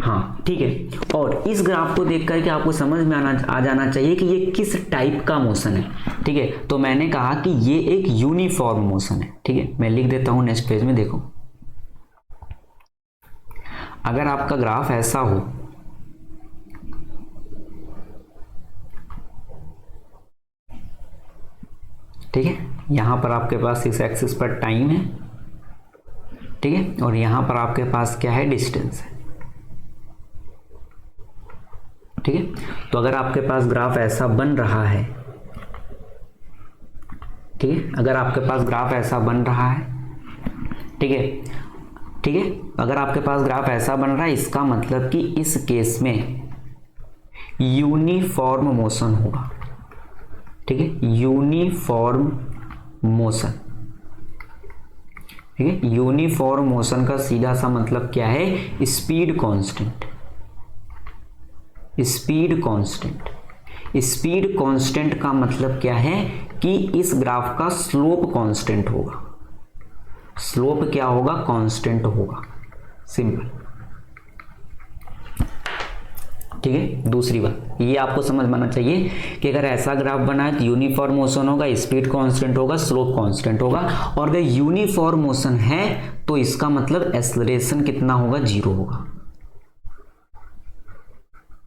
हाँ ठीक है। और इस ग्राफ को देख करके आपको समझ में आ जाना चाहिए कि ये किस टाइप का मोशन है। ठीक है, तो मैंने कहा कि ये एक यूनिफॉर्म मोशन है। ठीक है, मैं लिख देता हूं नेक्स्ट पेज में। देखो, अगर आपका ग्राफ ऐसा हो, ठीक है, यहां पर आपके पास इस एक्सिस पर टाइम है, ठीक है, और यहां पर आपके पास क्या है, डिस्टेंस है। ठीक है, तो अगर आपके पास ग्राफ ऐसा बन रहा है, ठीक है, अगर आपके पास ग्राफ ऐसा बन रहा है, ठीक है, ठीक है, अगर आपके पास ग्राफ ऐसा बन रहा है, इसका मतलब कि इस केस में यूनिफॉर्म मोशन होगा। ठीक है, यूनिफॉर्म मोशन। ठीक है, यूनिफॉर्म मोशन का सीधा सा मतलब क्या है, speed constant. Speed constant, speed constant का मतलब क्या है कि इस ग्राफ का स्लोप कांस्टेंट होगा। स्लोप क्या होगा, कांस्टेंट होगा, सिंपल। ठीक है, दूसरी बात ये आपको समझ में आना चाहिए कि अगर ऐसा ग्राफ बना है तो यूनिफॉर्म मोशन होगा, स्पीड कांस्टेंट होगा, स्लोप कांस्टेंट होगा। और अगर यूनिफॉर्म मोशन है तो इसका मतलब एक्सेलरेशन कितना होगा, 0 होगा।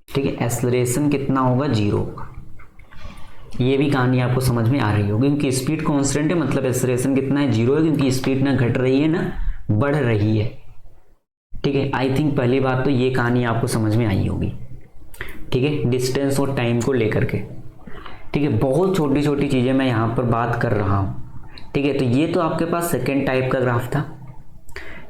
ठीक है, एक्सेलरेशन कितना होगा, 0 होगा। ये भी कहानी आपको समझ में आ रही होगी, क्योंकि स्पीड कांस्टेंट है मतलब एक्सेलरेशन कितना है, 0 है, क्योंकि स्पीड ना घट रही है ना बढ़ रही है। ठीक है, आई थिंक पहली बात तो ये कहानी आपको समझ में आई होगी। ठीक है, डिस्टेंस और टाइम को लेकर के। ठीक है, बहुत छोटी छोटी चीजें मैं यहाँ पर बात कर रहा हूँ। ठीक है, तो ये तो आपके पास सेकेंड टाइप का ग्राफ था।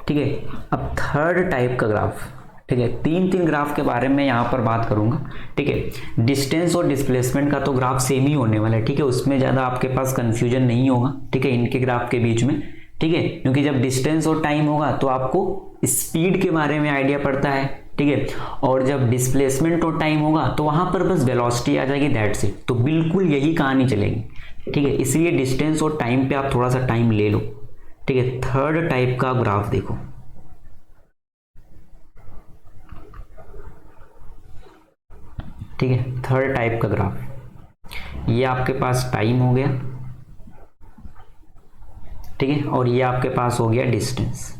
ठीक है, अब थर्ड टाइप का ग्राफ। ठीक है, तीन ग्राफ के बारे में यहाँ पर बात करूंगा। ठीक है, डिस्टेंस और डिस्प्लेसमेंट का तो ग्राफ सेम ही होने वाला है। ठीक है, उसमें ज़्यादा आपके पास कंफ्यूजन नहीं होगा। ठीक है, इनके ग्राफ के बीच में। ठीक है, क्योंकि जब डिस्टेंस और टाइम होगा तो आपको स्पीड के बारे में आइडिया पड़ता है। ठीक है, और जब डिस्प्लेसमेंट और टाइम होगा तो वहाँ पर बस वेलोसिटी आ जाएगी, दैट्स इट। तो बिल्कुल यही कहानी चलेगी। ठीक है, इसलिए डिस्टेंस और टाइम पे आप थोड़ा सा टाइम ले लो। ठीक है, थर्ड टाइप का ग्राफ देखो। ठीक है, थर्ड टाइप का ग्राफ, ये आपके पास टाइम हो गया। ठीक है, और ये आपके पास हो गया डिस्टेंस।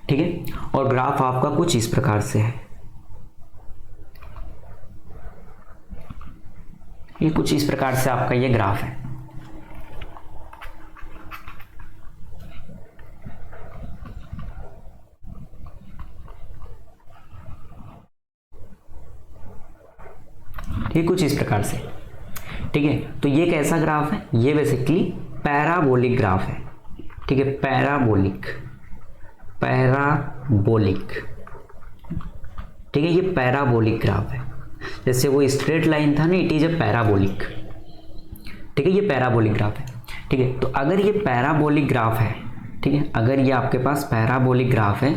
ठीक है, और ग्राफ आपका कुछ इस प्रकार से है। ये कुछ इस प्रकार से आपका ये ग्राफ है। ये कुछ इस प्रकार से। ठीक है, तो ये कैसा ग्राफ है, ये बेसिकली पैराबोलिक ग्राफ है। ठीक है, पैराबोलिक, पैराबोलिक। ठीक है, ये पैराबोलिक ग्राफ है। जैसे वो स्ट्रेट लाइन था ना, इट इज अ पैराबोलिक। ठीक है, ये पैराबोलिक ग्राफ है। ठीक है, तो अगर ये पैराबोलिक ग्राफ है, ठीक है, अगर ये आपके पास पैराबोलिक ग्राफ है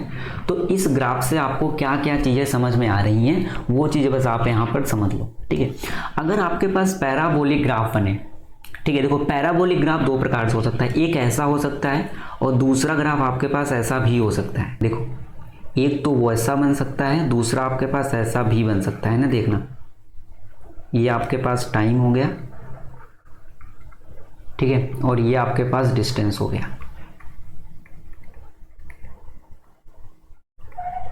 तो इस ग्राफ से आपको क्या क्या चीज़ें समझ में आ रही हैं वो चीज़ें बस आप यहाँ पर समझ लो। ठीक है, अगर आपके पास पैराबोलिक ग्राफ बने, ठीक है, देखो पैराबोलिक ग्राफ दो प्रकार से हो सकता है, एक ऐसा हो सकता है और दूसरा ग्राफ आपके पास ऐसा भी हो सकता है। देखो, एक तो वो ऐसा बन सकता है, दूसरा आपके पास ऐसा भी बन सकता है ना। देखना, ये आपके पास टाइम हो गया, ठीक है, और ये आपके पास डिस्टेंस हो गया।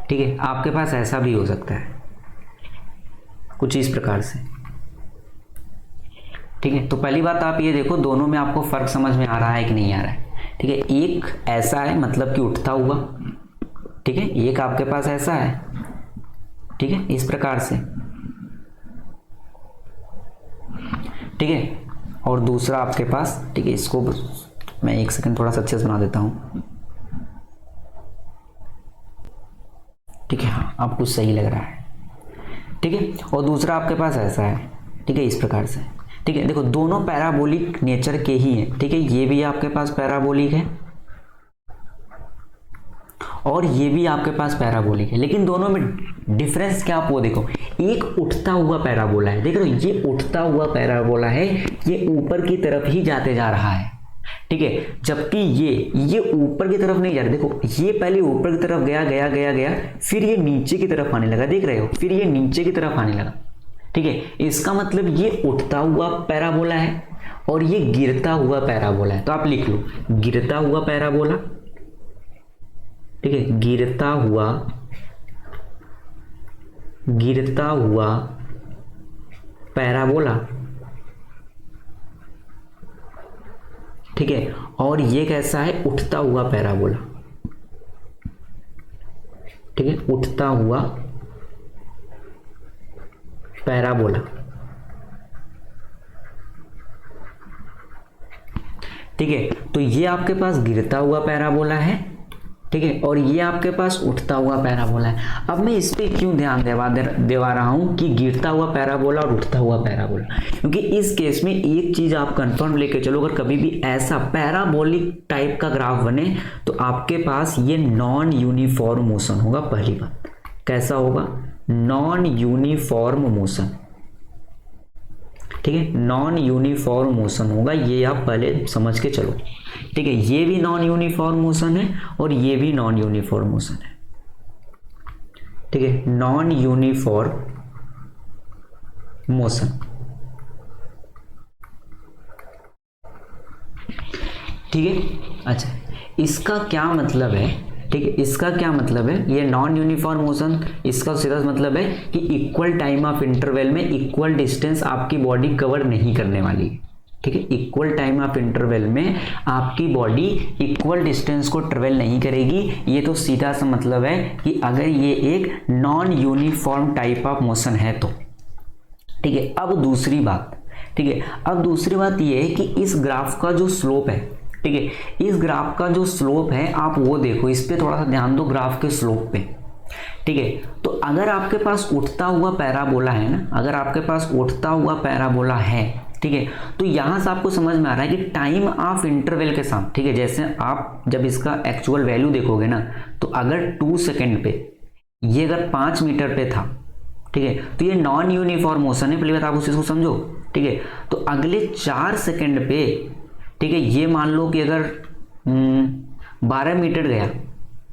ठीक है, आपके पास ऐसा भी हो सकता है कुछ इस प्रकार से। ठीक है, तो पहली बात आप ये देखो दोनों में आपको फर्क समझ में आ रहा है कि नहीं आ रहा है। ठीक है, एक ऐसा है मतलब कि उठता हुआ, ठीक है, एक आपके पास ऐसा है, ठीक है, इस प्रकार से, ठीक है, और दूसरा आपके पास, ठीक है, इसको मैं एक सेकंड थोड़ा सा अच्छे से बना देता हूं, ठीक है, हाँ अब कुछ सही लग रहा है, ठीक है, और दूसरा आपके पास ऐसा है, ठीक है, इस प्रकार से, ठीक है। देखो दोनों पैराबोलिक नेचर के ही हैं, ठीक है, ये भी आपके पास पैराबोलिक है और ये भी आपके पास पैराबोलिक है, लेकिन दोनों में डिफरेंस क्या आप वो देखो, एक उठता हुआ पैराबोला है, देख रहे हो, ये उठता हुआ पैराबोला है, ये ऊपर की तरफ ही जाते जा रहा है, ठीक है, जबकि ये ऊपर की तरफ नहीं जा रहा, देखो ये पहले ऊपर की तरफ गया गया गया गया, फिर ये नीचे की तरफ आने लगा, देख रहे हो, फिर ये नीचे की तरफ आने लगा, ठीक है, इसका मतलब ये उठता हुआ पैराबोला है और ये गिरता हुआ पैराबोला है। तो आप लिख लो गिरता हुआ पैराबोला, ठीक है, गिरता हुआ पैराबोला, ठीक है, और ये कैसा है, उठता हुआ पैराबोला, ठीक है, उठता हुआ पैराबोला, ठीक है। तो ये आपके पास गिरता हुआ पैराबोला है, ठीक है, और ये आपके पास उठता हुआ पैराबोला है। अब मैं इस पे क्यों ध्यान देवा रहा हूं कि गिरता हुआ पैराबोला और उठता हुआ पैराबोला, क्योंकि इस केस में एक चीज आप कंफर्म लेके चलो, अगर कभी भी ऐसा पैराबोलिक टाइप का ग्राफ बने तो आपके पास ये नॉन यूनिफॉर्म मोशन होगा। पहली बात कैसा होगा, नॉन यूनिफॉर्म मोशन, ठीक है, नॉन यूनिफॉर्म मोशन होगा, ये आप पहले समझ के चलो, ठीक है, ये भी नॉन यूनिफॉर्म मोशन है और ये भी नॉन यूनिफॉर्म मोशन है, ठीक है, नॉन यूनिफॉर्म मोशन, ठीक है। अच्छा इसका क्या मतलब है, ठीक है, इसका क्या मतलब है, ये नॉन यूनिफॉर्म मोशन, इसका सीधा मतलब है कि इक्वल टाइम ऑफ इंटरवल में इक्वल डिस्टेंस आपकी बॉडी कवर नहीं करने वाली है, ठीक है, इक्वल टाइम ऑफ इंटरवल में आपकी बॉडी इक्वल डिस्टेंस को ट्रेवल नहीं करेगी। ये तो सीधा सा मतलब है कि अगर ये एक non uniform type of motion है तो, ठीक है। अब दूसरी बात, ठीक है, अब दूसरी बात ये है कि इस ग्राफ का जो स्लोप है, ठीक है, इस ग्राफ का जो स्लोप है आप वो देखो, इस पे थोड़ा सा ध्यान दो ग्राफ के स्लोप पे, ठीक है। तो अगर आपके पास उठता हुआ पैराबोला है ना, अगर आपके पास उठता हुआ पैराबोला है, ठीक है, तो यहां से आपको समझ में आ रहा है कि टाइम ऑफ इंटरवल के साथ, ठीक है, जैसे आप जब इसका एक्चुअल वैल्यू देखोगे ना, तो अगर 2 सेकेंड पे ये अगर 5 मीटर पे था, ठीक है, तो ये नॉन यूनिफॉर्म मोशन है, पहली बात आप उस चीज को समझो, ठीक है। तो अगले 4 सेकेंड पे, ठीक है, ये मान लो कि अगर 12 मीटर गया,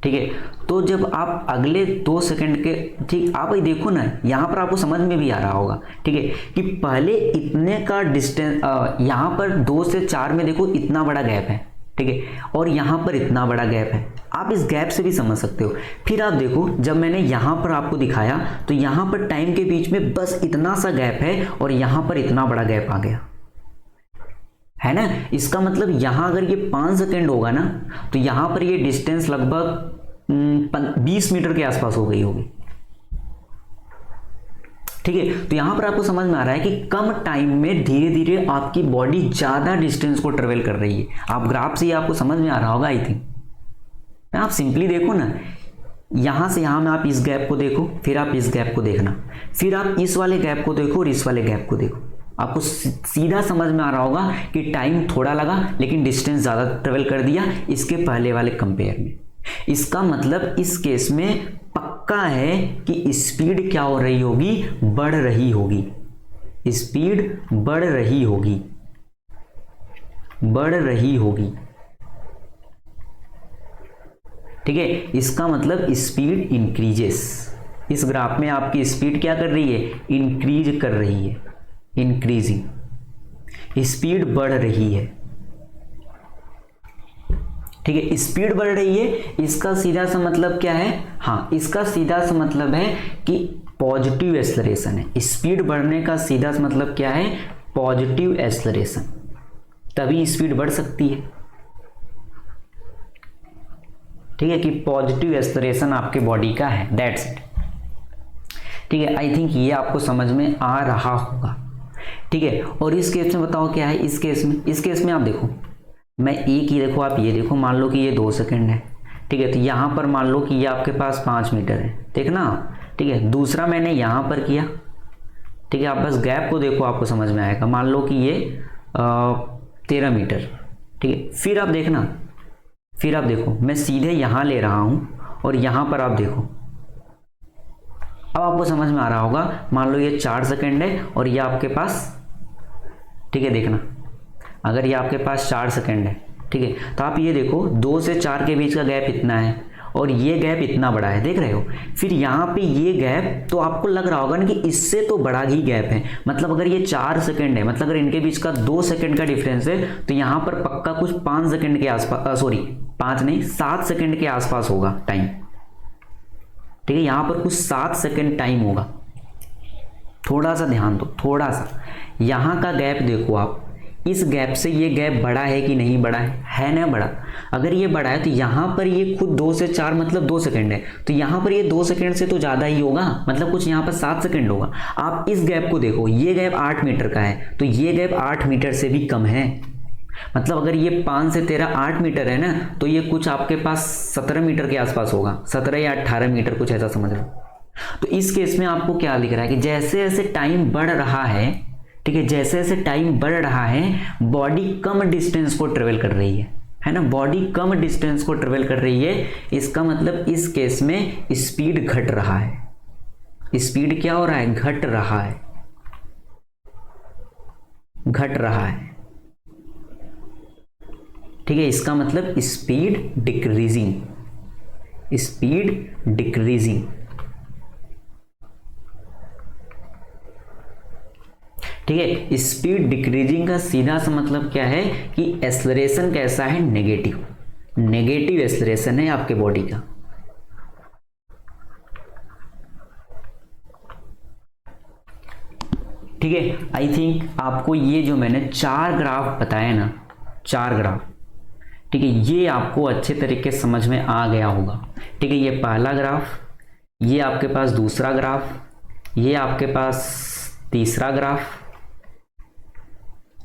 ठीक है, तो जब आप अगले 2 सेकंड के, ठीक, आप ही देखो ना, यहाँ पर आपको समझ में भी आ रहा होगा, ठीक है, कि पहले इतने का डिस्टेंस, यहाँ पर 2 से 4 में देखो इतना बड़ा गैप है, ठीक है, और यहाँ पर इतना बड़ा गैप है, आप इस गैप से भी समझ सकते हो। फिर आप देखो जब मैंने यहाँ पर आपको दिखाया तो यहाँ पर टाइम के बीच में बस इतना सा गैप है और यहाँ पर इतना बड़ा गैप आ गया है ना। इसका मतलब यहाँ अगर ये 5 सेकेंड होगा ना, तो यहाँ पर ये डिस्टेंस लगभग 20 मीटर के आसपास हो गई होगी, ठीक है। तो यहाँ पर आपको समझ में आ रहा है कि कम टाइम में धीरे धीरे आपकी बॉडी ज्यादा डिस्टेंस को ट्रेवल कर रही है। आप ग्राफ से ये आपको समझ में आ रहा होगा आई थिंक। आप सिंपली देखो ना, यहां से यहां में आप इस गैप को देखो, फिर आप इस गैप को देखना, फिर आप इस वाले गैप को देखो और इस वाले गैप को देखो, आपको सीधा समझ में आ रहा होगा कि टाइम थोड़ा लगा लेकिन डिस्टेंस ज़्यादा ट्रेवल कर दिया इसके पहले वाले कंपेयर में। इसका मतलब इस केस में पक्का है कि स्पीड क्या हो रही होगी, बढ़ रही होगी, स्पीड बढ़ रही होगी, बढ़ रही होगी, ठीक है। इसका मतलब स्पीड इंक्रीजेस, इस ग्राफ में आपकी स्पीड क्या कर रही है, इंक्रीज कर रही है, इंक्रीजिंग, स्पीड बढ़ रही है, ठीक है, स्पीड बढ़ रही है। इसका सीधा सा मतलब क्या है, हाँ, इसका सीधा सा मतलब है कि पॉजिटिव एक्सेलरेशन है। स्पीड बढ़ने का सीधा सा मतलब क्या है, पॉजिटिव एक्सेलरेशन, तभी स्पीड बढ़ सकती है, ठीक है, कि पॉजिटिव एक्सेलरेशन आपके बॉडी का है, दैट्स इट। ठीक है, आई थिंक ये आपको समझ में आ रहा होगा। ठीक है, और इस केस में बताओ क्या है, इस केस में आप देखो, मैं एक ही देखो, आप ये देखो, मान लो कि ये 2 सेकंड है। ठीक है, तो यहाँ पर मान लो कि ये आपके पास 5 मीटर है, देखना। ठीक है, दूसरा मैंने यहाँ पर किया। ठीक है, आप बस गैप को देखो, आपको समझ में आएगा। मान लो कि ये 13 मीटर। ठीक है, फिर आप देखो, मैं सीधे यहाँ ले रहा हूँ और यहाँ पर आप देखो, अब आपको समझ में आ रहा होगा। मान लो ये 4 सेकंड है और ये आपके पास, ठीक है, देखना, अगर ये आपके पास 4 सेकंड है, ठीक है, तो आप ये देखो 2 से 4 के बीच का गैप इतना है और ये गैप इतना बड़ा है, देख रहे हो। फिर यहाँ पे ये गैप, तो आपको लग रहा होगा ना कि इससे तो बड़ा ही गैप है। मतलब अगर ये 4 सेकंड है, मतलब अगर इनके बीच का 2 सेकंड का डिफरेंस है, तो यहाँ पर पक्का कुछ 5 सेकंड के आसपास, सॉरी 5 नहीं, 7 सेकंड के आसपास होगा टाइम। ठीक है, यहाँ पर कुछ 7 सेकंड टाइम होगा। थोड़ा सा ध्यान दो, थोड़ा सा यहाँ का गैप देखो आप, इस गैप से ये गैप बड़ा है कि नहीं बड़ा है ना बड़ा। अगर ये बड़ा है तो यहाँ पर ये खुद 2 से 4 मतलब 2 सेकंड है, तो यहाँ पर ये 2 सेकंड से तो ज़्यादा ही होगा, मतलब कुछ यहाँ पर 7 सेकंड होगा। आप इस गैप को देखो, ये गैप 8 मीटर का है, तो ये गैप 8 मीटर से भी कम है। मतलब अगर ये 5 से 13 8 मीटर है ना, तो ये कुछ आपके पास 17 मीटर के आसपास होगा, 17 या 18 मीटर, कुछ ऐसा समझ लो। तो इस केस में आपको क्या दिख रहा है कि जैसे जैसे टाइम बढ़ रहा है, ठीक है, जैसे जैसे टाइम बढ़ रहा है, बॉडी कम डिस्टेंस को ट्रेवल कर रही है ना, बॉडी कम डिस्टेंस को ट्रेवल कर रही है। इसका मतलब इस केस में स्पीड घट रहा है। स्पीड क्या हो रहा है, घट रहा है, घट रहा है। ठीक है, इसका मतलब स्पीड डिक्रीजिंग, स्पीड डिक्रीजिंग। ठीक है, स्पीड डिक्रीजिंग का सीधा सा मतलब क्या है कि एक्सेलरेशन कैसा है, नेगेटिव, नेगेटिव एक्सेलरेशन है आपके बॉडी का। ठीक है, आई थिंक आपको ये जो मैंने 4 ग्राफ बताया ना, 4 ग्राफ, ठीक है, ये आपको अच्छे तरीके से समझ में आ गया होगा। ठीक है, ये पहला ग्राफ, ये आपके पास दूसरा ग्राफ, ये आपके पास तीसरा ग्राफ।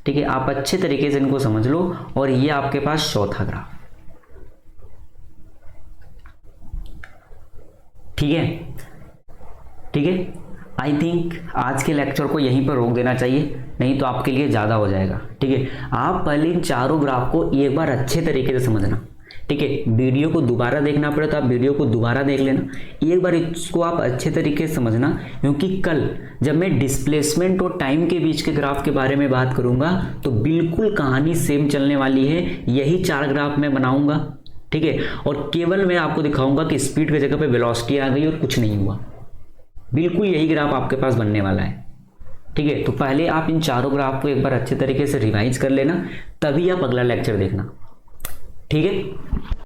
ठीक है, आप अच्छे तरीके से इनको समझ लो, और ये आपके पास चौथा ग्राफ। ठीक है, ठीक है, आई थिंक आज के लेक्चर को यहीं पर रोक देना चाहिए, नहीं तो आपके लिए ज़्यादा हो जाएगा। ठीक है, आप पहले इन चारों ग्राफ को एक बार अच्छे तरीके से समझना। ठीक है, वीडियो को दोबारा देखना पड़े तो आप वीडियो को दोबारा देख लेना, एक बार इसको आप अच्छे तरीके से समझना, क्योंकि कल जब मैं डिस्प्लेसमेंट और टाइम के बीच के ग्राफ के बारे में बात करूंगा तो बिल्कुल कहानी सेम चलने वाली है। यही 4 ग्राफ मैं बनाऊंगा। ठीक है, और केवल मैं आपको दिखाऊंगा कि स्पीड की जगह पे वेलोसिटी आ गई और कुछ नहीं हुआ। बिल्कुल यही ग्राफ आपके पास बनने वाला है। ठीक है, तो पहले आप इन चारों ग्राफ को एक बार अच्छे तरीके से रिवाइज कर लेना, तभी आप अगला लेक्चर देखना। ठीक है।